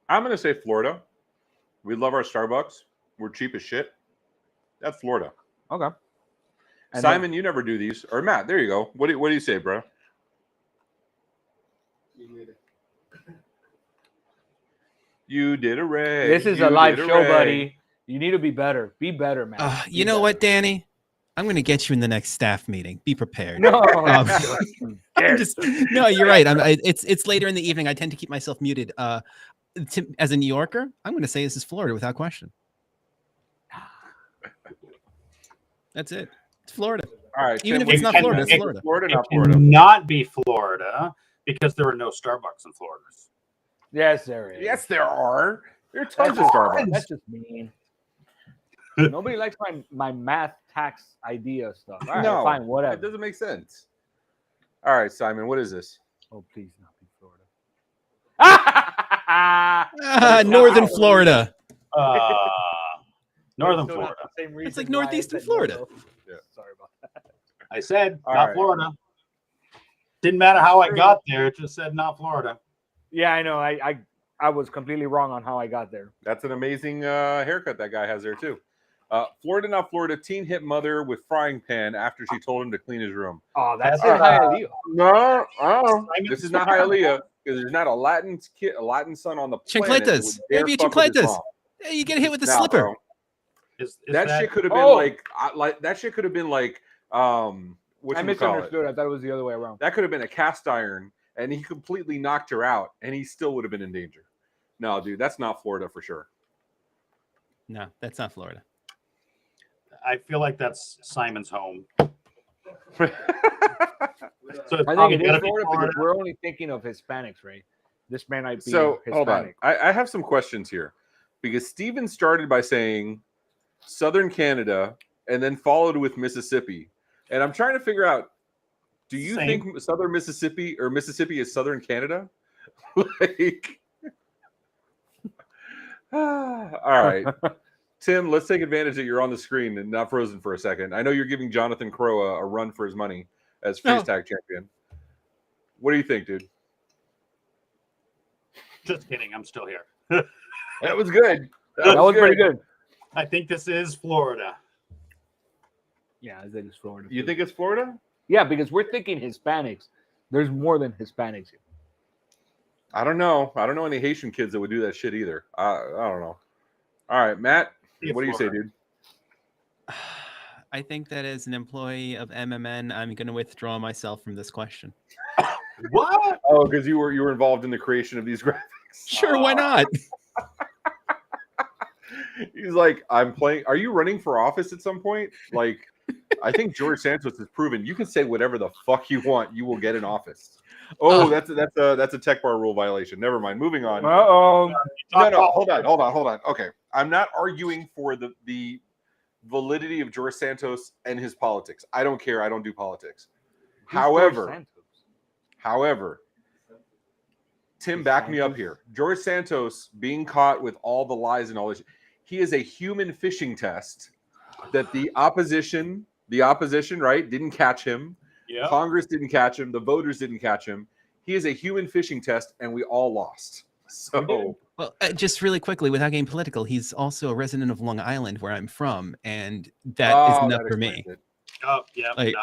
I'm gonna say Florida. We love our Starbucks. We're cheap as shit. That's Florida. Okay. And Simon, you never do these. Or Matt, there you go. What do you say, bro? You did a Ray. This is a live show, buddy. You need to be better. Be better, man. You know what, Danny? I'm going to get you in the next staff meeting. Be prepared. No, no, you're right. It's later in the evening. I tend to keep myself muted. As a New Yorker, I'm going to say this is Florida without question. That's it. It's Florida. All right. Even if it's not Florida, it's Florida. It cannot be Florida because there are no Starbucks in Florida. Yes, there is. Yes, there are. There are tons of Starbucks. That's just mean. Nobody likes my math tax idea stuff. All right, No, fine, it whatever. doesn't make sense. All right, Simon, what is this? Oh, please not be Florida. Northern Florida. Northern Still Florida. not the same It's like reason why I northeastern said Florida. no. Yeah. Sorry about that. I said All not right. Florida. Didn't matter how I got there. It just said not Florida. Yeah, I know. I was completely wrong on how I got there. That's an amazing haircut that guy has there, too. Florida, not Florida. Teen hit mother with frying pan after she told him to clean his room. Oh, that's That's, in Hialeah. No, Simon this is not Hialeah because there's not a Latin son on the planet. that would Chancletas. dare Maybe fuck with his chancletas. mom. Hey, you get hit with the Nah, slipper. bro. Is That shit could have been Oh! like that shit could have been like I what you call it? misunderstood. I thought it was the other way around. That could have been a cast iron, and he completely knocked her out, and he still would have been in danger. No, dude, that's not Florida for sure. No, that's not Florida. I feel like that's Simon's home. So it's I think probably it is gotta be Florida because Florida. we're only thinking of Hispanics, right? This man might be So Hispanic. hold on, I have some questions here because Steven started by saying Southern Canada and then followed with Mississippi, and I'm trying to figure out: do you Same. think Southern Mississippi or Mississippi is Southern Canada? Like, all right. Tim, let's take advantage that you're on the screen and not frozen for a second. I know you're giving Jonathan Crow a run for his money as freeze tag champion. What do you think, dude? Just kidding. I'm still here. That was good. That was pretty good. I think this is Florida. Yeah, I think it's Florida. You too. think it's Florida? Yeah, because we're thinking Hispanics. There's more than Hispanics here. I don't know. I don't know any Haitian kids that would do that shit either. I don't know. All right, Matt, what do you say, dude? I think that as an employee of MMN, I'm going to withdraw myself from this question. What? Oh, because you were involved in the creation of these graphics. Sure, why not? He's like, I'm playing. Are you running for office at some point? Like, I think George Santos has proven you can say whatever the fuck you want. You will get in office. Oh, that's a tech bar rule violation. Never mind. Moving on. Uh-oh. No. Hold on. Okay, I'm not arguing for the validity of George Santos and his politics. I don't care. I don't do politics. However, Tim, back me up here. George Santos being caught with all the lies and all this. He is a human fishing test that the opposition, right, didn't catch him. Yeah. Congress didn't catch him. The voters didn't catch him. He is a human fishing test, and we all lost. So, Well, just really quickly, without getting political, he's also a resident of Long Island, where I'm from, and that is enough for me. explains it. Oh, yeah. Like-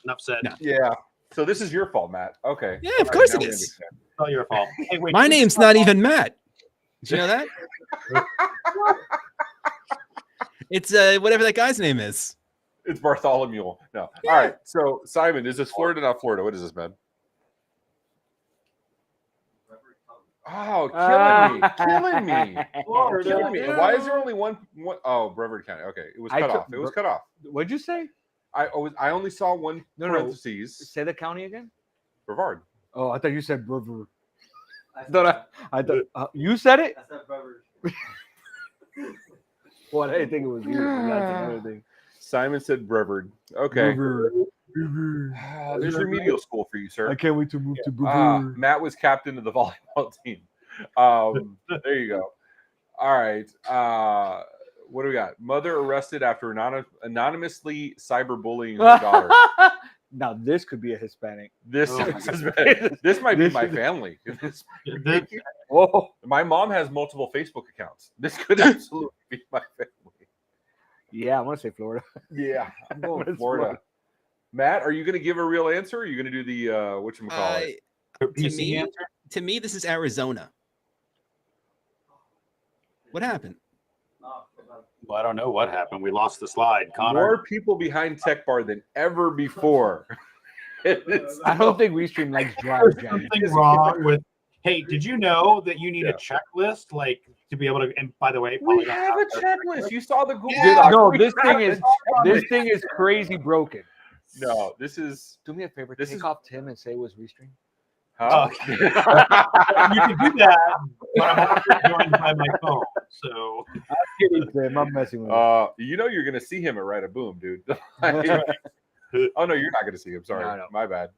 enough said. No. Yeah. So this is your fault, Matt. Okay. Yeah, All of right, course now it we is. understand. It's all your fault. Hey, wait, My can we name's talk not about- even Matt. Did you know that? It's whatever that guy's name is. It's Bartholomew. No. All right. So Simon, is this Florida, not Florida? What is this, man? Oh, killing me. Florida. Killing me. Why is there only one? Oh, Brevard County. Okay, it was I cut took off. It was cut off. What'd you say? I only saw one No, no. parentheses. Say the county again? Brevard. Oh, I thought you said Brevard. I I thought you said it? said Brevard. Well, I didn't think it was you. But that's another thing. Simon said Brevard. Okay. Brevard. There's remedial school for you, sir. I can't wait to move to Brevard. Matt was captain of the volleyball team. There you go. All right. What do we got? Mother arrested after anonymously cyberbullying her daughter. Now this could be a Hispanic. This Oh my this might be This my is- family. Oh, My mom has multiple Facebook accounts. This could absolutely be my family. yeah, I want to say Florida. Yeah, I'm going It's Florida. Florida. Matt, are you going to give a real answer? Or are you going to do the whatchamacallit? PC To me, this is Arizona. What happened? Well, I don't know what happened. We lost the slide. Connor. More people behind Tech Bar than ever before. I don't think Restream likes drive jam. Something wrong with. Hey, did you know that you need a checklist, like to be able to? And by the way, We Polygon have a checklist. You saw the Google Yeah. Doc. No, We this have thing a is checklist. crazy broken. No, this is Do me a favor, This take is- off Tim and say it was Restream. Huh? You can do that, but I'm also joined by my phone. So I'm kidding, Tim. I'm messing with you. You know you're gonna see him at Right a Boom, dude. Oh no, you're not gonna see him. Sorry, No. my bad.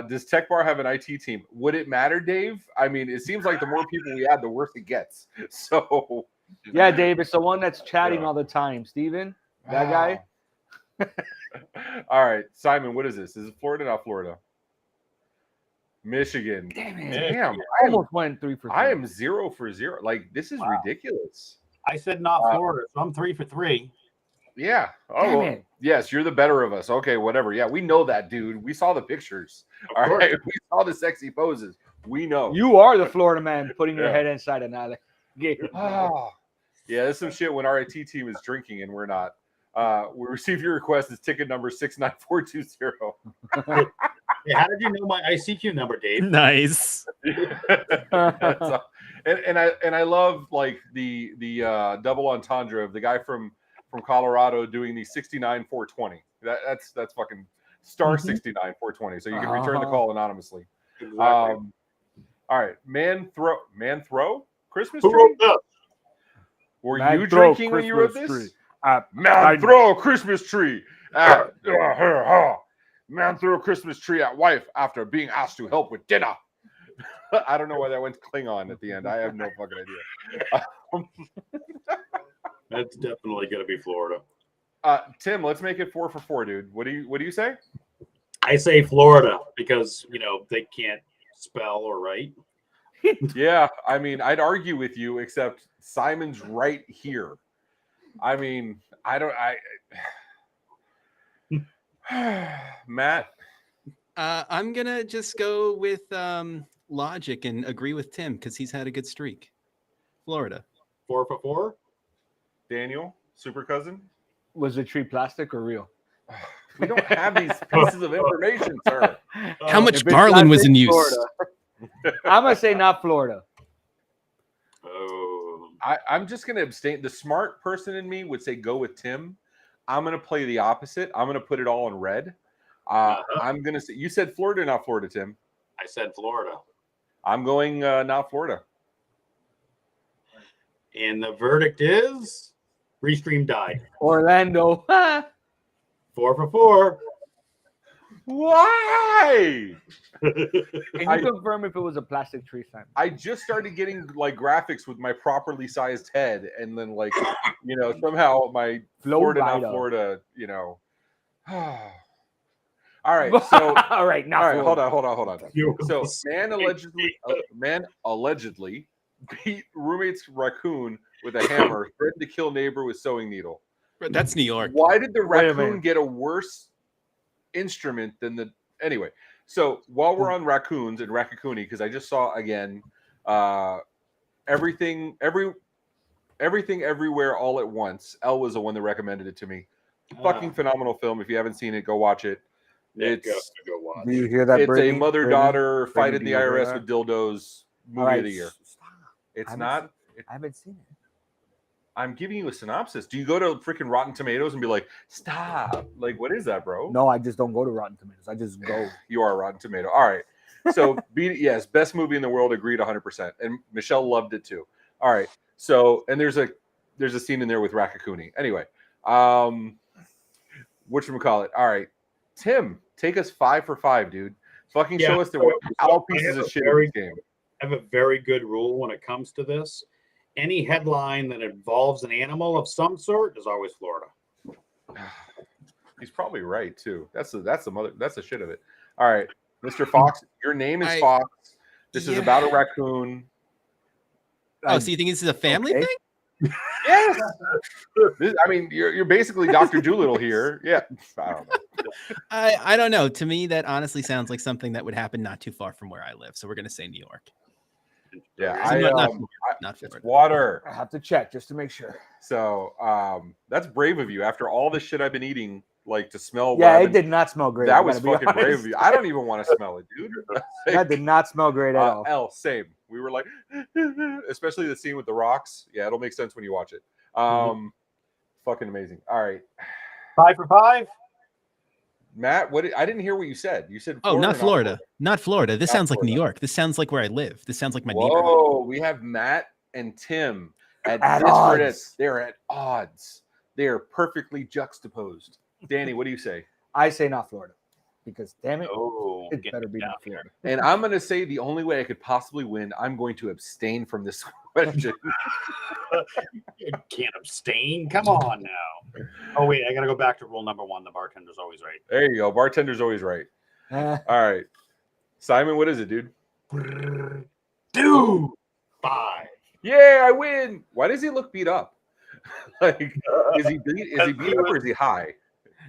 Does Tech Bar have an IT team? Would it matter, Dave? I mean, it seems like the more people we add, the worse it gets. So Yeah, Dave, it's the one that's chatting all the time. Steven, that guy. All right, Simon, what is this? Is it Florida, not Florida? Michigan. Damn it. Damn, I almost went 3 for 3. I am 0 for 0. Like, this is ridiculous. I said not Florida, so I'm 3 for 3. Yeah. Oh, Damn well, it. yes, you're the better of us. Okay, whatever. Yeah, we know that, dude. We saw the pictures. All right, we saw the sexy poses. We know. You are the Florida man putting your head inside an alligator. Oh. Yeah, there's some shit when our IT team is drinking and we're not. We received your request as ticket number 69420. Hey, how did you know my ICQ number, Dave? Nice. And I love like the double entendre of the guy from Colorado doing the 69 420. That's fucking star 69 420. So you can return the call anonymously. Exactly. All right, man throw Christmas tree. Were you drinking when you wrote this? Man throw Christmas tree. Man threw a Christmas tree at wife after being asked to help with dinner. I don't know why that went Klingon at the end. I have no fucking idea. That's definitely going to be Florida. Tim, let's make it 4 for 4, dude. What do you say? I say Florida because they can't spell or write. Yeah, I mean, I'd argue with you, except Simon's right here. I mean, Matt. I'm gonna just go with logic and agree with Tim because he's had a good streak. Florida. 4 for 4. Daniel, super cousin. Was the tree plastic or real? We don't have these pieces of information, sir. How much garland was in use? Florida. I'm gonna say not Florida. Oh, I'm just gonna abstain. The smart person in me would say go with Tim. I'm gonna play the opposite. I'm gonna put it all in red. I'm gonna say you said Florida, not Florida, Tim. I said Florida. I'm going not Florida. And the verdict is Restream died. Orlando. 4 for 4. Why? Can you confirm if it was a plastic tree sign? I just started getting like graphics with my properly sized head, and then like somehow my Florida, not Florida, All right, so all right, hold on. So man allegedly beat roommate's raccoon with a hammer, threatened to kill neighbor with sewing needle. That's New York. Why did the raccoon get a worse instrument than the anyway? So while we're on raccoons and Raccacoonie, because I just saw again everything everywhere all at once. Elle was the one that recommended it to me. Fucking phenomenal film. If you haven't seen it, go watch it. It's go watch. Do you hear that? It's Brittany? a mother-daughter fight in do the you hear IRS that? with dildos movie of the year. Stop. It's not. I haven't seen it. I'm giving you a synopsis. Do you go to freaking Rotten Tomatoes and be like, stop? Like, what is that, bro? No, I just don't go to Rotten Tomatoes. I just go. You are a Rotten Tomato. All right. So, yes, best movie in the world, agreed 100%. And Michelle loved it too. All right. So, and there's a scene in there with Raccacoonie. Anyway, whatchamacallit? All right. Tim, take us 5 for 5, dude. Fucking show us all pieces of shit in this game. I have a very good rule when it comes to this. Any headline that involves an animal of some sort is always Florida. He's probably right too. That's the shit of it. All right, Mr. Fox, your name is Fox. This is about a raccoon. Oh, so you think this is a family thing? Yes. I mean, you're basically Dr. Doolittle here. Yeah. I don't know. I don't know. To me, that honestly sounds like something that would happen not too far from where I live. So we're gonna say New York. Yeah, not Florida. It's water. I have to check just to make sure. So that's brave of you. After all the shit I've been eating, like to smell. Yeah, it did not smell great. That was fucking brave of you. I don't even want to smell it, dude. That did not smell great at all. Elle, same. We were like, especially the scene with the rocks. Yeah, it'll make sense when you watch it. Fucking amazing. All right. 5 for 5. Matt, I didn't hear what you said. You said Oh, Florida, not Florida. Not Florida. This Not sounds like New Florida. York. This sounds like where I live. This sounds like my neighborhood. Whoa, we have Matt and Tim at At disparate. odds. They're at odds. They are perfectly juxtaposed. Danny, what do you say? I say not Florida because damn it, Oh, it get better be down not here. Florida. And I'm going to say the only way I could possibly win, I'm going to abstain from this question. You can't abstain. Come on now. Oh wait, I gotta go back to rule number 1. The bartender's always right. There you go. Bartender's always right. Eh, All right. Simon, what is it, dude? Dude, 5. Yeah, I win. Why does he look beat up? Like, is he beat up or is he high?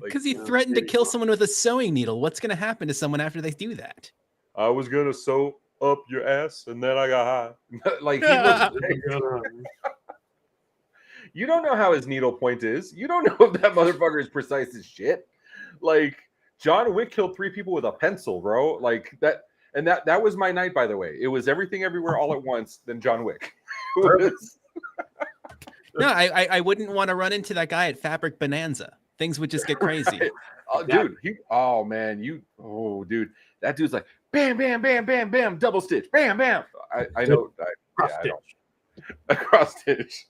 Like, Because he threatened to kill someone with a sewing needle. What's going to happen to someone after they do that? I was gonna sew up your ass and then I got high. Like he looks. You don't know how his needle point is. You don't know if that motherfucker is precise as shit. Like John Wick killed 3 people with a pencil, bro. Like that, and that was my night, by the way. It was Everything Everywhere All at Once, then John Wick. No, I wouldn't want to run into that guy at Fabric Bonanza. Things would just get crazy. Dude, dude, that dude's like bam, bam, bam, bam, bam, double stitch, bam, bam. I know. Cross stitch.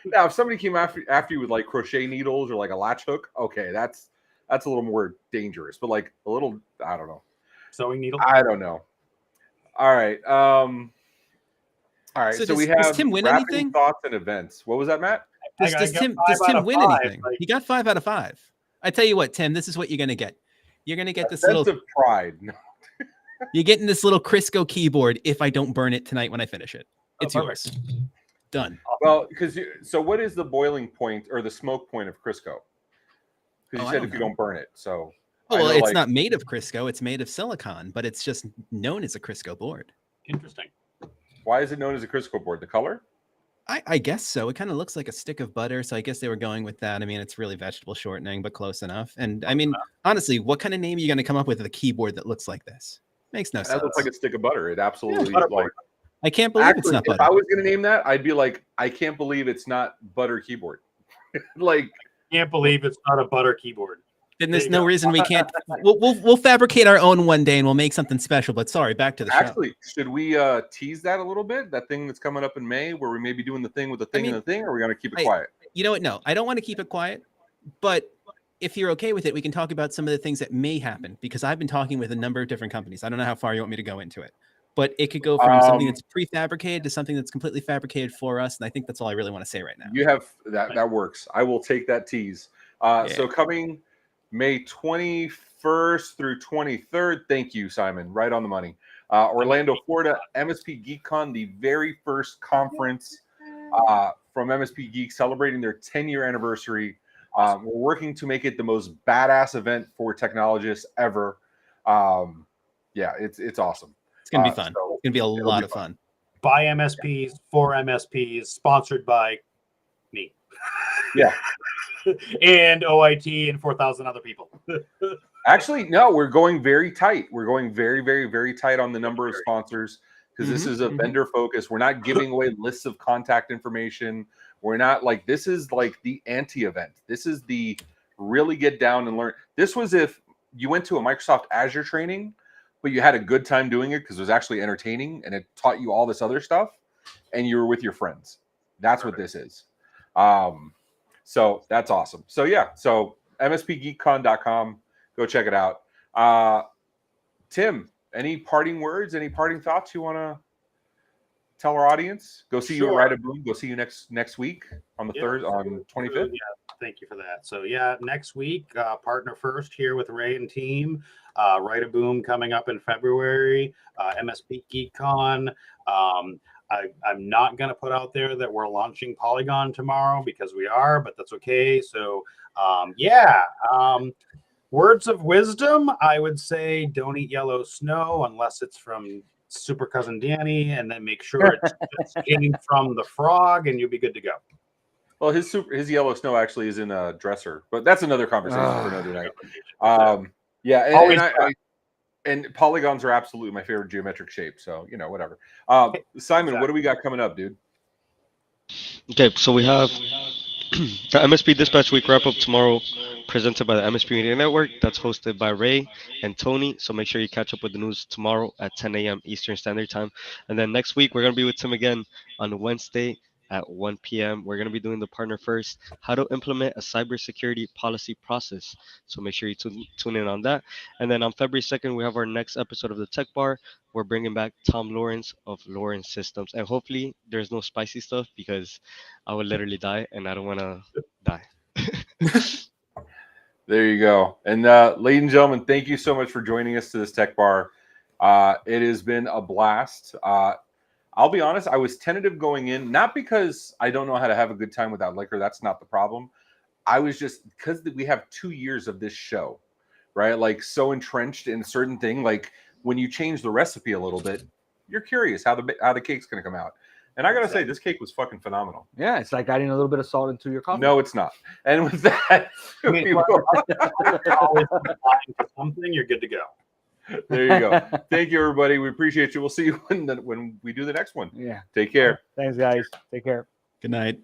Now, if somebody came after you with like crochet needles or like a latch hook, okay, that's a little more dangerous. But like a little, I don't know. Sewing needle. I don't know. All right. All right. So we have Tim win wrapping anything? thoughts and events. What was that, Matt? Does Tim win anything? He got 5 out of 5. I tell you what, Tim, this is what you're gonna get. You're gonna get this little sense of pride. You're getting this little Crisco keyboard if I don't burn it tonight when I finish it. It's yours. Done. Well, so what is the boiling point or the smoke point of Crisco? Because you said if you don't burn it. So well, it's not made of Crisco, it's made of silicon, but it's just known as a Crisco board. Interesting. Why is it known as a Crisco board? The color? I guess so. It kind of looks like a stick of butter, so I guess they were going with that. I mean, it's really vegetable shortening, but close enough. And I mean, honestly, what kind of name are you going to come up with a keyboard that looks like this? Makes no sense. That looks like a stick of butter. It absolutely like. I can't believe it's not butter. If I was going to name that, I'd be like, I can't believe it's not butter keyboard. Like, can't believe it's not a butter keyboard. Then there's no reason we can't. We'll fabricate our own one day and we'll make something special. But sorry, back to the show. Actually, should we tease that a little bit? That thing that's coming up in May, where we may be doing the thing with the thing and the thing, or are we going to keep it quiet? You know what? No, I don't want to keep it quiet. But if you're okay with it, we can talk about some of the things that may happen because I've been talking with a number of different companies. I don't know how far you want me to go into it, but it could go from something that's prefabricated to something that's completely fabricated for us. And I think that's all I really want to say right now. You have that works. I will take that tease. So coming May 21st through 23rd. Thank you, Simon. Right on the money. Orlando, Florida, MSP GeekCon, the very first conference from MSP Geek celebrating their 10-year anniversary. We're working to make it the most badass event for technologists ever. Yeah, it's awesome. It's going to be fun. So it's going to be a lot of fun. By MSPs, for MSPs, sponsored by me. Yeah. And OIT and 4,000 other people. Actually, no, we're going very tight. We're going very, very, very tight on the number of sponsors because this is a vendor focus. We're not giving away lists of contact information. We're not like, this is like the anti-event. This is the really get down and learn. This was if you went to a Microsoft Azure training, but you had a good time doing it because it was actually entertaining and it taught you all this other stuff and you were with your friends. That's what this is. So that's awesome. So yeah, so mspgeekcon.com, go check it out. Tim, any parting words, any parting thoughts you want to tell our audience? Go see you at Ride a Boom. Go see you next week on the 25th. Yeah, thank you for that. So yeah, next week, partner first here with Ray and team. Ride a Boom coming up in February. MSP GeekCon. I'm not going to put out there that we're launching Polygon tomorrow because we are, but that's okay. So words of wisdom, I would say don't eat yellow snow unless it's from Super Cousin Danny, and then make sure it's came from the frog and you'll be good to go. Well, his yellow snow actually is in a dresser, but that's another conversation for another night. And polygons are absolutely my favorite geometric shape. So, whatever. Simon, what do we got coming up, dude? Okay, so we have the MSP Dispatch Week wrap up tomorrow. presented by the MSP Media Network. That's hosted by Ray and Tony. So make sure you catch up with the news tomorrow at 10 a.m. Eastern Standard Time. And then next week, we're going to be with Tim again on Wednesday at 1 p.m. We're going to be doing the partner first, how to implement a cybersecurity policy process. So make sure you tune in on that. And then on February 2nd, we have our next episode of the Tech Bar. We're bringing back Tom Lawrence of Lawrence Systems. And hopefully there's no spicy stuff because I would literally die and I don't want to die. There you go. And ladies and gentlemen, thank you so much for joining us to this Tech Bar. It has been a blast. I'll be honest, I was tentative going in, not because I don't know how to have a good time without liquor. That's not the problem. I was just, because we have 2 years of this show, right? Like, so entrenched in a certain thing. Like, when you change the recipe a little bit, you're curious how the cake's going to come out. And I got to say, this cake was fucking phenomenal. Yeah, it's like adding a little bit of salt into your coffee. No, it's not. And with that, I mean, something, you're good to go. there you go. Thank you, everybody. We appreciate you. We'll see you when we do the next one. Yeah. Take care. Thanks, guys. Take care. Good night.